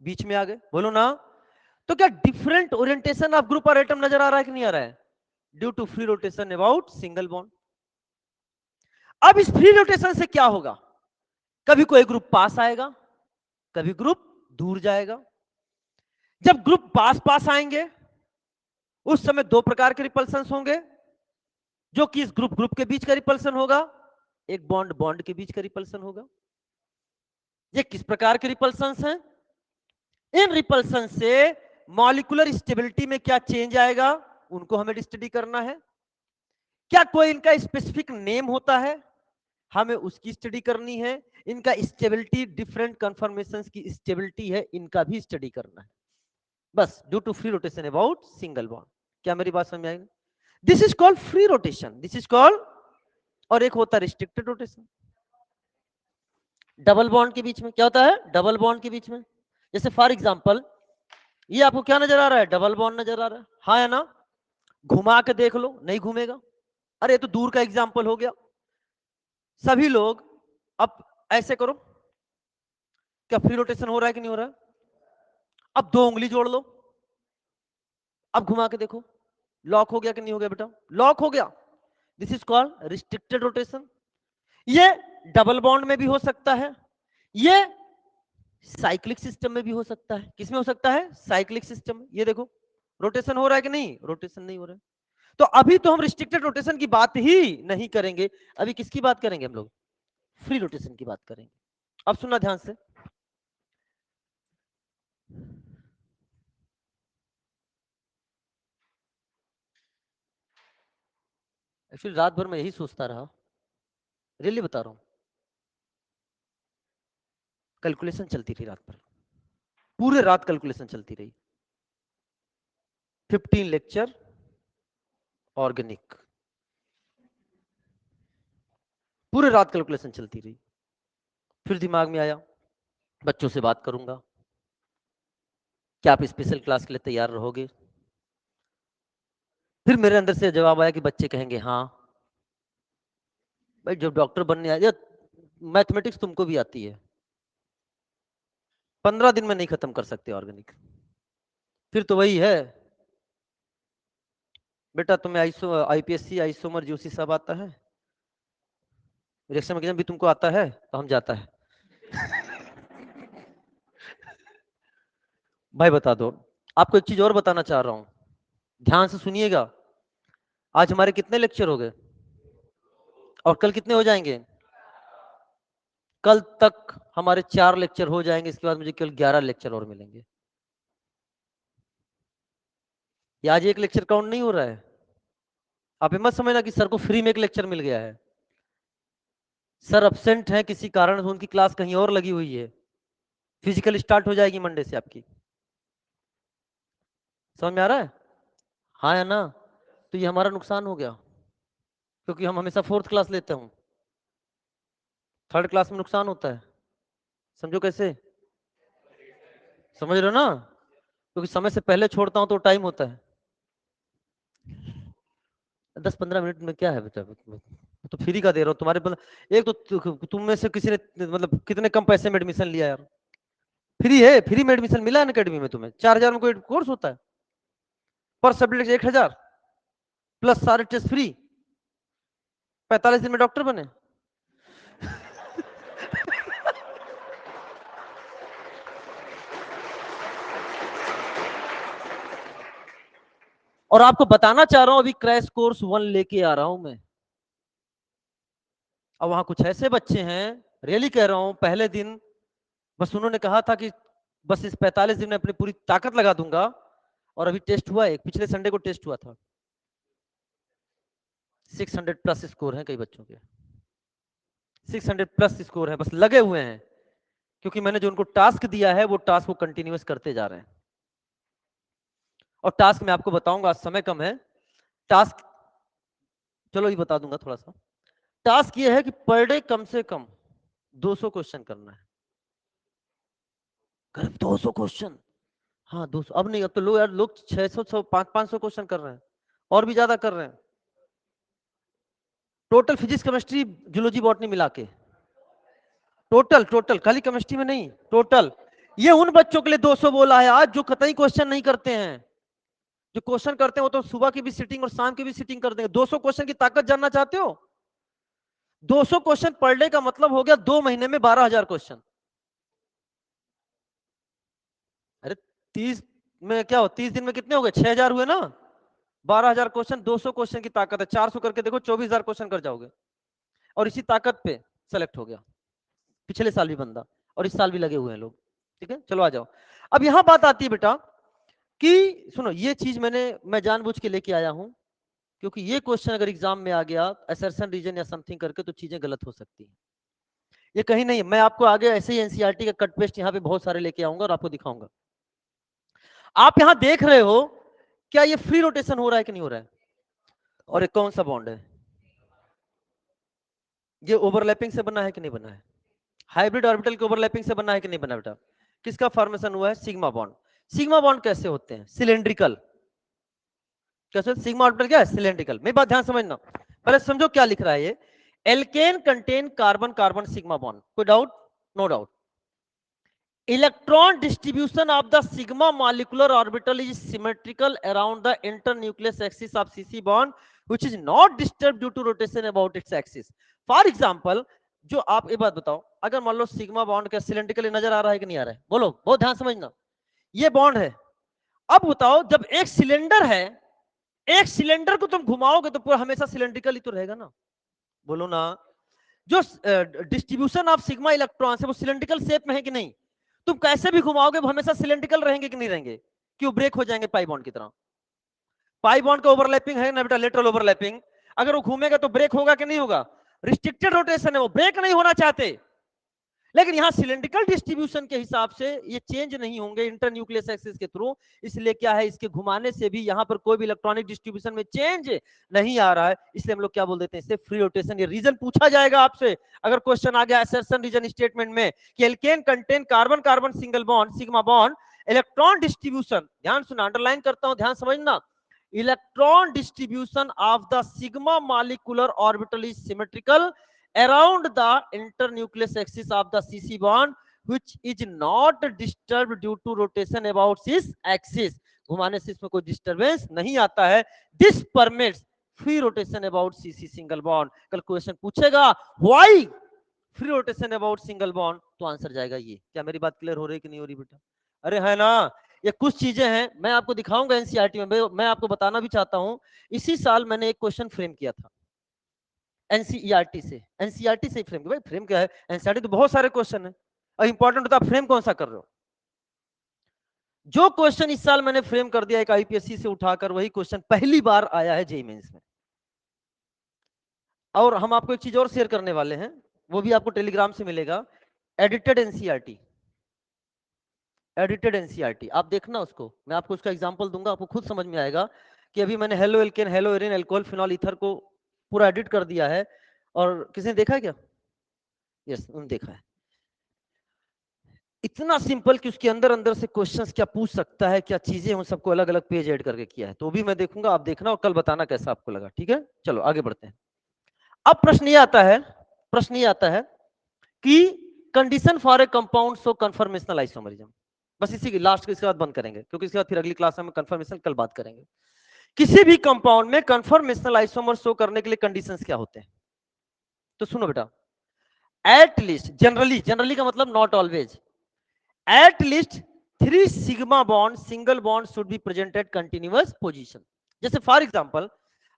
बीच में आ गए, बोलो ना। तो क्या डिफरेंट ओरिएंटेशन ऑफ ग्रुप और एटम नजर आ रहा है कि नहीं आ रहा है, due to free rotation about single bond. अब इस फ्री रोटेशन से क्या होगा, कभी कोई ग्रुप पास आएगा, कभी ग्रुप दूर जाएगा। जब ग्रुप पास पास आएंगे उस समय दो प्रकार के रिपल्सन होंगे, जो कि इस ग्रुप ग्रुप के बीच का रिपल्सन होगा, एक बॉन्ड बॉन्ड के बीच का रिपल्सन होगा। ये किस प्रकार के रिपल्सन हैं, इन रिपल्सन से मॉलिक्यूलर स्टेबिलिटी में क्या चेंज आएगा उनको हमें स्टडी करना है। क्या कोई इनका स्पेसिफिक नेम होता है, हमें उसकी स्टडी करनी है। इनका स्टेबिलिटी, डिफरेंट कन्फर्मेशंस की स्टेबिलिटी है, इनका भी स्टडी करना है, बस due to free rotation about single bond. क्या मेरी बात समझ में आई? This is called free rotation, this is called. और एक होता है रिस्ट्रिक्टेड रोटेशन, डबल बॉन्ड के बीच में। क्या होता है, डबल बॉन्ड के बीच में। जैसे फॉर एग्जांपल ये आपको क्या नजर आ रहा है, डबल बॉन्ड नजर आ रहा है, हाँ या ना? घुमा के देख लो, नहीं घूमेगा। अरे तो दूर का एग्जांपल हो गया। सभी लोग अब ऐसे करो, क्या फ्री रोटेशन हो रहा है कि नहीं हो रहा है? अब दो उंगली जोड़ लो, अब घुमा के देखो, लॉक हो गया कि नहीं हो गया बेटा? लॉक हो गया। This is called restricted rotation. ये डबल बॉन्ड में भी हो सकता है, ये साइक्लिक सिस्टम में भी हो सकता है। किसमें हो सकता है? साइक्लिक सिस्टम में। ये देखो रोटेशन हो रहा है कि नहीं, रोटेशन नहीं हो रहा है। तो अभी तो हम रिस्ट्रिक्टेड रोटेशन की बात ही नहीं करेंगे, अभी किसकी बात करेंगे हम लोग? फ्री रोटेशन की बात करेंगे। अब सुनना ध्यान से, एक्चुअली रात भर मैं यही सोचता रहा, रियली बता रहा हूं, कैलकुलेशन चलती रही रात भर, पूरे रात कैलकुलेशन चलती रही। 15 लेक्चर ऑर्गेनिक, पूरे रात कैलकुलेशन चलती रही। फिर दिमाग में आया बच्चों से बात करूंगा, क्या आप स्पेशल क्लास के लिए तैयार रहोगे? फिर मेरे अंदर से जवाब आया कि बच्चे कहेंगे हाँ। भाई जब डॉक्टर बनने आया, मैथमेटिक्स तुमको भी आती है, 15 दिन में नहीं खत्म कर सकते ऑर्गेनिक। फिर तो वही है बेटा, तुम्हें आईपीएससी आइसोमर जूसी सब आता है, रिएक्शन मैकेनिज्म भी तुमको आता है, तो हम जाता है। भाई बता दो, आपको एक चीज और बताना चाह रहा हूं, ध्यान से सुनिएगा। आज हमारे कितने लेक्चर हो गए और कल कितने हो जाएंगे? कल तक हमारे 4 लेक्चर हो जाएंगे, इसके बाद मुझे केवल 11 लेक्चर और मिलेंगे। ये आज एक लेक्चर काउंट नहीं हो रहा है। आप ये मत समझना कि सर को फ्री में एक लेक्चर मिल गया है। सर अब्सेंट है किसी कारण से, उनकी क्लास कहीं और लगी हुई है। फिजिकल स्टार्ट हो जाएगी मंडे से आपकी, समझ में आ रहा है? हाँ या ना? तो ये हमारा नुकसान हो गया, क्योंकि हम हमेशा 4th क्लास लेते हूँ, 3rd क्लास में नुकसान होता है। समझो कैसे, समझ रहे हो ना? क्योंकि समय से पहले छोड़ता हूँ तो टाइम होता है। 10-15 मिनट में क्या है बेटा, तो फ्री का दे रहा हूँ तुम्हारे एक तो तुम में से किसी ने मतलब कितने कम पैसे में एडमिशन लिया यार? फ्री है, फ्री में एडमिशन मिला है अकेडमी में तुम्हें। 4000 में कोई कोर्स होता है, पर सब्जेक्ट 1000 प्लस सारे टेस्ट फ्री, 45 दिन में डॉक्टर बने। और आपको बताना चाह रहा हूं, अभी क्रैश कोर्स 1 लेके आ रहा हूं मैं। और वहां कुछ ऐसे बच्चे हैं, रियली कह रहा हूं, पहले दिन बस उन्होंने कहा था कि बस इस 45 दिन में अपनी पूरी ताकत लगा दूंगा, और अभी टेस्ट हुआ, एक पिछले संडे को टेस्ट हुआ था, 600 प्लस स्कोर है कई बच्चों के, 600 प्लस स्कोर है, बस लगे हुए हैं, क्योंकि मैंने जो उनको टास्क दिया है वो टास्क को कंटिन्यूअस करते जा रहे हैं। और टास्क मैं आपको बताऊंगा, समय कम है। टास्क चलो ये बता दूंगा थोड़ा सा। टास्क ये है कि पर डे कम से कम 200 क्वेश्चन करना है। 200 क्वेश्चन? हाँ 200, अब नहीं, अब तो लोग यार, लोग 600 500 क्वेश्चन कर रहे हैं, और भी ज्यादा कर रहे हैं। Total physics chemistry zoology botany मिला के, टोटल टोटल, खाली केमिस्ट्री में नहीं, टोटल। ये उन बच्चों के लिए 200 बोला है आज जो कतई क्वेश्चन नहीं करते हैं। जो क्वेश्चन करते हैं वो तो सुबह की भी सिटिंग और शाम की भी सिटिंग कर देंगे। 200 क्वेश्चन की ताकत जानना चाहते हो? 200 क्वेश्चन पढ़ ले का मतलब हो गया 2 महीने में 12,000 क्वेश्चन। अरे 30 में क्या हो, 30 दिन में कितने हो गए? 6,000 हुए ना। 12,000 क्वेश्चन, 200 क्वेश्चन की ताकत है। 400 करके देखो, 24,000 क्वेश्चन कर जाओगे। और इसी ताकत पे सेलेक्ट हो गया पिछले साल भी बंदा, और इस साल भी लगे हुए हैं लोग। ठीक है, चलो आ जाओ। अब यहां बात आती है बेटा कि सुनो, ये चीज मैं जानबूझ के लेके आया हूं, क्योंकि ये क्वेश्चन अगर एग्जाम में आ गया असर्शन रीजन या समथिंग करके, तो चीजें गलत हो सकती हैं। ये कहीं नहीं, मैं आपको आगे ऐसे ही एनसीईआरटी का कट पेस्ट यहाँ पे बहुत सारे लेके आऊंगा और आपको दिखाऊंगा। आप यहां देख रहे हो क्या ये फ्री रोटेशन हो रहा है कि नहीं हो रहा है? और एक कौन सा बॉन्ड है? ये ओवरलैपिंग से बना है कि नहीं बना है? हाइब्रिड ऑर्बिटल के ओवरलैपिंग से बना है कि नहीं बना बेटा? किसका फॉर्मेशन हुआ है? Sigma bond. सिग्मा बॉन्ड कैसे होते हैं? सिलेंड्रिकल। कैसे? सिग्मा ऑर्बिटल क्या है? सिलेंड्रिकल। मेरी बात ध्यान समझना, पहले समझो क्या लिख रहा है ये। Alkane contain carbon carbon sigma bond. कोई doubt? No doubt. Electron distribution of the sigma molecular orbital is symmetrical around the internucleus axis of CC bond, which is not disturbed due to rotation about its axis. For example, जो आप एक बात बताओ, अगर मान लो सिग्मा बॉन्ड का सिलेंड्रिकली नजर आ रहा है कि नहीं आ रहा है? बोलो, बहुत ध्यान समझना। ये बॉन्ड है। अब बताओ, जब एक सिलेंडर है, एक सिलेंडर को तुम घुमाओगे तो पूरा हमेशा सिलेंड्रिकल ही तो रहेगा ना? बोलो ना। जो डिस्ट्रीब्यूशन ऑफ सिग्मा इलेक्ट्रॉन्स है वो सिलेंड्रिकल शेप में है कि नहीं? तुम कैसे भी घुमाओगे वो हमेशा सिलेंड्रिकल रहेंगे कि नहीं रहेंगे? क्यों? ब्रेक हो जाएंगे पाई बॉन्ड की तरह। पाई बॉन्ड का ओवरलैपिंग है ना बेटा, लेटरल ओवरलैपिंग। अगर वो घूमेगा तो ब्रेक होगा कि नहीं होगा? रिस्ट्रिक्टेड रोटेशन है, वो ब्रेक नहीं होना चाहते। लेकिन यहां सिलेंड्रिकल डिस्ट्रीब्यूशन के हिसाब से ये चेंज नहीं होंगे इंटरन्यूक्लियस एक्सिस के थ्रू। इसलिए क्या है, इसके घुमाने से भी यहां पर कोई भी इलेक्ट्रॉनिक डिस्ट्रीब्यूशन में चेंज नहीं आ रहा है। इसलिए हम लोग क्या बोल देते हैं? इसे फ्री रोटेशन। ये रीजन पूछा जाएगा आपसे अगर क्वेश्चन आ गया असर्शन रीजन स्टेटमेंट में कि alkane contain carbon carbon single bond sigma bond, electron distribution, ध्यान सुना, अंडरलाइन करता हूं, ध्यान समझना। Electron distribution of the sigma molecular orbital is symmetrical around the internucleus axis of the CC bond, which is not disturbed due to rotation about its axis. घुमाने से इसमें कोई डिस्टरबेंस नहीं आता है। This permits free rotation about CC single bond. कल क्वेश्चन पूछेगा why free rotation about single bond, तो आंसर जाएगा ये। क्या मेरी बात क्लियर हो रही है कि नहीं हो रही बेटा? अरे है ना। ये कुछ चीजें हैं, मैं आपको दिखाऊंगा एनसीईआरटी में। मैं आपको बताना भी चाहता हूं, इसी साल मैंने एक क्वेश्चन फ्रेम किया था एनसीईआरटी से फ्रेम। भाई फ्रेम क्या है? एनसीईआरटी तो बहुत सारे क्वेश्चन है, और इंपॉर्टेंट होता है फ्रेम कौन सा कर रहे हो। जो क्वेश्चन इस साल मैंने फ्रेम कर दिया एक आईपीएससी से उठाकर, वही क्वेश्चन पहली बार आया है जेईई मेंस में। और हम आपको एक चीज और शेयर करने वाले हैं, वो भी आपको टेलीग्राम से मिलेगा। एडिटेड एनसीईआरटी, एडिटेड एनसीईआरटी आप देखना उसको, मैं आपको उसका एग्जांपल दूंगा, आपको खुद समझ में आएगा कि अभी मैंने halo alkane, hello Erin, alcohol, phenol, ether को पूरा एडिट कर दिया है। और किसी ने देखा है क्या? यस, उन्होंने देखा है। इतना सिंपल कि उसके अंदर अंदर से क्वेश्चंस क्या पूछ सकता है, क्या चीजें, उन सबको अलग अलग पेज ऐड करके किया है। तो भी मैं देखूंगा, आप देखना और कल बताना कैसा आपको लगा। ठीक है, चलो आगे बढ़ते हैं। अब प्रश्न ये आता है, प्रश्न ये आता है कि condition for a compound so conformational isomerism. बस इसी की लास्ट के, इसके बाद बंद करेंगे, क्योंकि इसके बाद फिर अगली क्लास में कंफर्मेशन कल बात करेंगे। किसी भी कंपाउंड में कंफर्मेशनल आइसोमर शो करने के लिए कंडीशंस क्या होते हैं? तो सुनो बेटा, एट लीस्ट, जनरली, जनरली का मतलब not always, at least 3 sigma bond single bond should be present at continuous position. जैसे फॉर एग्जांपल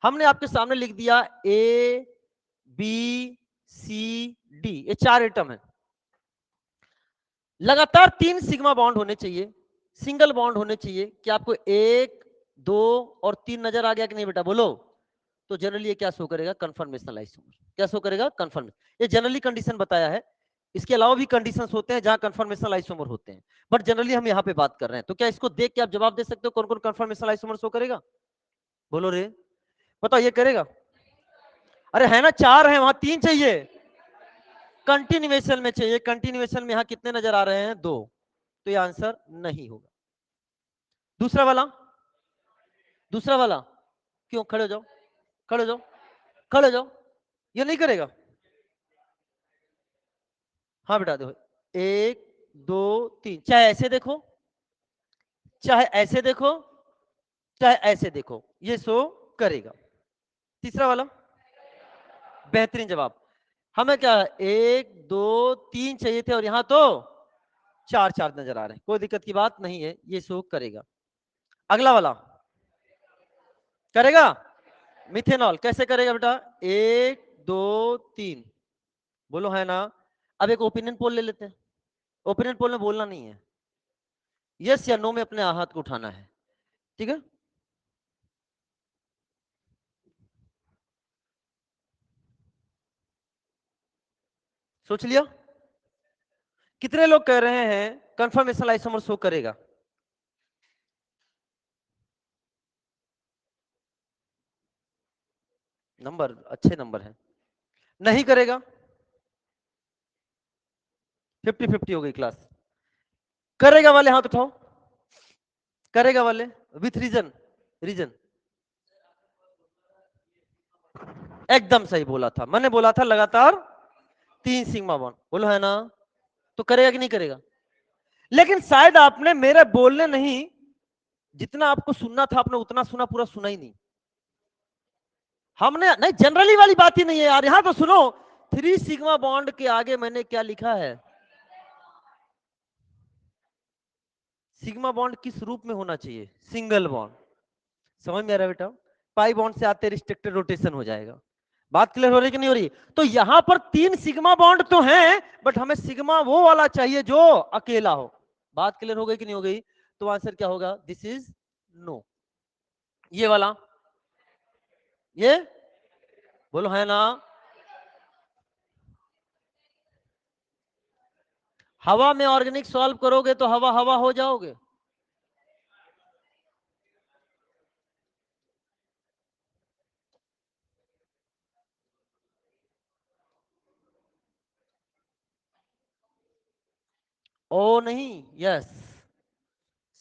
हमने आपके सामने लिख दिया ए बी सी डी, ये 4 एटम है। लगातार 3 सिग्मा बॉन्ड होने चाहिए, सिंगल बॉन्ड होने चाहिए। क्या आपको 1 2 और 3 नजर आ गया कि नहीं बेटा? बोलो। तो जनरली ये क्या शो करेगा? Conformational isomer. क्या शो करेगा? कंफर्म। ये जनरली कंडीशन बताया है। इसके अलावा भी कंडीशंस होते हैं जहां कंफर्मेशनल आइसोमर होते हैं, बट जनरली हम यहाँ पे बात कर रहे हैं। तो क्या इसको देख के आप जवाब दे सकते हो कौन कौन कंफर्मेशनल आइसोमर शो करेगा? बोलो रे, बताओ ये करेगा? अरे है ना, 4 है, वहां 3 चाहिए। कंटिन्यूएशन में चाहिए, कंटिन्यूएशन में यहाँ कितने नजर आ रहे हैं? 2। तो ये आंसर नहीं होगा। दूसरा वाला, दूसरा वाला क्यों? खड़े हो जाओ, खड़े हो जाओ, खड़े हो जाओ। ये नहीं करेगा? हाँ बेटा देखो, 1 2 3, चाहे ऐसे देखो, चाहे ऐसे देखो, चाहे ऐसे देखो, ये शो करेगा। तीसरा वाला, बेहतरीन जवाब। हमें क्या 1 2 3 चाहिए थे और यहां तो 4 4 नजर आ रहे हैं, कोई दिक्कत की बात नहीं है, ये शो करेगा। अगला वाला करेगा। मिथेनॉल कैसे करेगा बेटा? 1 2 3, बोलो है ना। अब एक ओपिनियन पोल ले लेते हैं। ओपिनियन पोल में बोलना नहीं है, यस या नो में अपने हाथ को उठाना है, ठीक है? सोच लिया? कितने लोग कह रहे हैं कंफर्मेशन आइसोमर शो करेगा? नंबर अच्छे नंबर है। नहीं करेगा? 50-50 हो गई क्लास। करेगा वाले हाथ उठाओ, करेगा वाले विथ रीजन। रीजन एकदम सही बोला था, मैंने बोला था लगातार 3 सिग्मा बॉन्ड, बोलो है ना। तो करेगा कि नहीं करेगा? लेकिन शायद आपने मेरे बोलने नहीं, जितना आपको सुनना था आपने उतना सुना, पूरा सुना ही नहीं। हमने नहीं, जनरली वाली बात ही नहीं है यार, यहां तो सुनो। 3 सिग्मा बॉन्ड के आगे मैंने क्या लिखा है? सिग्मा बॉन्ड किस रूप में होना चाहिए? Single bond. समझ में आ रहा है बेटा? पाई बॉन्ड से आते रिस्ट्रिक्टेड रोटेशन हो जाएगा। बात क्लियर हो रही कि नहीं हो रही? तो यहां पर 3 सिग्मा बॉन्ड तो हैं, बट हमें सिग्मा वो वाला चाहिए जो अकेला हो। बात क्लियर हो गई कि नहीं हो गई? तो आंसर क्या होगा? This is no. ये वाला, ये बोलो है ना। हवा में ऑर्गेनिक सॉल्व करोगे तो हवा हवा हो जाओगे। ओ नहीं, यस।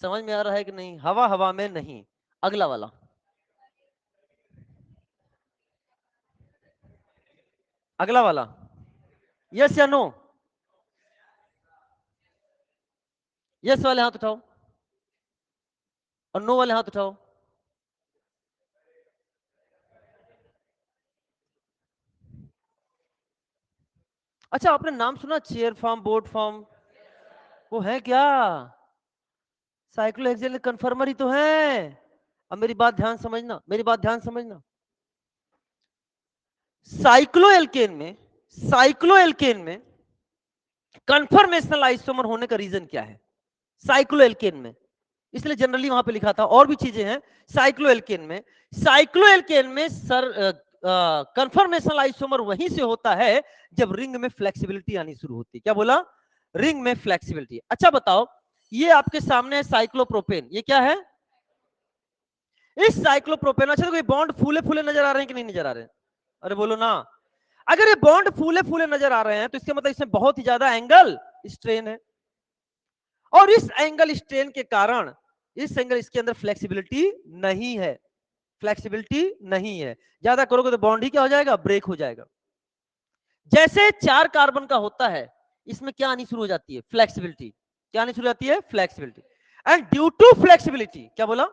समझ में आ रहा है कि नहीं? हवा हवा में नहीं। अगला वाला, अगला वाला, यस या नो? यस वाले हाथ उठाओ और नो वाले हाथ उठाओ। अच्छा, आपने नाम सुना चेयर फॉर्म, बोर्ड फॉर्म? वो है क्या? साइक्लोहेक्सेन कन्फर्मर ही तो है। अब मेरी बात ध्यान समझना, मेरी बात ध्यान समझना। साइक्लोएल्केन में, साइक्लोएल्केन में कन्फर्मेशनल आइसोमर होने का रीजन क्या है? साइक्लोएल्केन में, इसलिए जनरली वहां पे लिखा था, और भी चीजें हैं। साइक्लोएल्केन में, साइक्लोएल्केन में सर कन्फर्मेशनल आइसोमर वहीं से होता है जब रिंग में फ्लेक्सिबिलिटी आनी शुरू होती है। क्या बोला? रिंग में फ्लेक्सिबिलिटी। अच्छा बताओ, ये आपके सामने है साइक्लोप्रोपेन, ये क्या है? इस साइक्लोप्रोपेन, अच्छा तो बॉन्ड फूले फूले नजर आ रहे हैं कि नहीं नजर आ रहे हैं? अरे बोलो ना। अगर ये बॉन्ड फूले फूले नजर आ रहे हैं तो इसका मतलब इसमें बहुत ही ज्यादा एंगल स्ट्रेन है, और इस एंगल स्ट्रेन के कारण इस एंगल इसके अंदर फ्लेक्सिबिलिटी नहीं है। फ्लेक्सिबिलिटी नहीं है, ज्यादा करोगे तो बॉन्ड ही क्या हो जाएगा? ब्रेक हो जाएगा। जैसे 4 कार्बन का होता है, इसमें क्या आनी शुरू हो जाती है? फ्लेक्सिबिलिटी। क्या आनी शुरू हो जाती है? Flexibility. And due to flexibility, क्या बोला?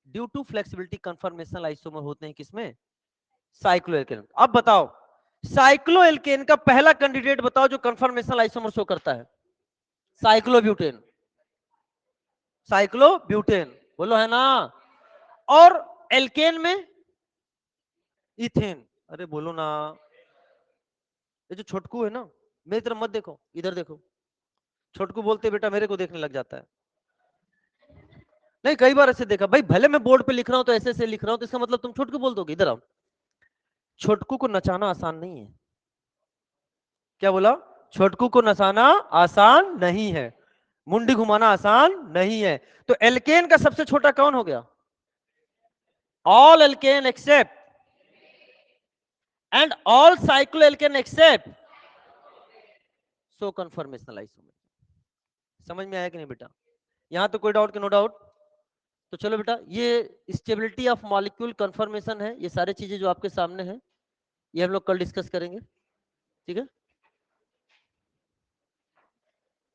Due to flexibility conformational isomer होते हैं किसमें? साइक्लोएल्केन। अब बताओ, साइक्लोएल्केन का पहला कैंडिडेट बताओ जो कंफर्मेशनल आइसोमर शो करता है? साइक्लोब्यूटेन। साइक्लोब्यूटेन, बोलो है ना। और एल्केन में इथेन। अरे बोलो ना। ये जो छोटकू है ना, मेरी तरफ मत देखो, इधर देखो। छोटकू बोलते बेटा मेरे को देखने लग जाता है। नहीं, कई बार ऐसे देखा भाई, भले मैं बोर्ड पे लिख रहा हूं तो ऐसे ऐसे लिख रहा हूं, तो इसका मतलब तुम छोटकू बोल दोगे? इधर आओ। छोटकू को नचाना आसान नहीं है। क्या बोला? छोटकू को नचाना आसान नहीं है, मुंडी घुमाना आसान नहीं है। तो एल्केन का सबसे छोटा कौन हो गया? All alkane except, and all cycloalkane except so conformational isomer. समझ में आया कि नहीं बेटा? यहां तो कोई डाउट कि नो डाउट? तो चलो बेटा, ये स्टेबिलिटी ऑफ मॉलिक्यूल कंफर्मेशन है, ये सारी चीजें जो आपके सामने हैं ये हम लोग कल डिस्कस करेंगे। ठीक है,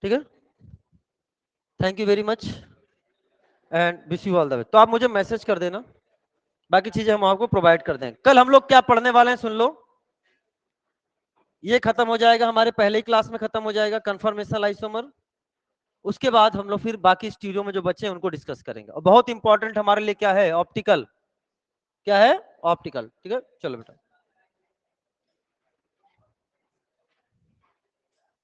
ठीक है, thank you very much and wish you all the best. तो आप मुझे मैसेज कर देना, बाकी चीजें हम आपको प्रोवाइड कर देंगे। कल हम लोग क्या पढ़ने वाले हैं सुन लो, ये खत्म हो जाएगा, हमारे पहले ही क्लास में खत्म हो जाएगा कंफर्मेशनल आइसोमर। उसके बाद हम लोग फिर बाकी स्टीरियो में जो बच्चे हैं उनको डिस्कस करेंगे। और बहुत इंपॉर्टेंट हमारे लिए क्या है, ऑप्टिकल। क्या है, ऑप्टिकल। ठीक है, चलो बेटा।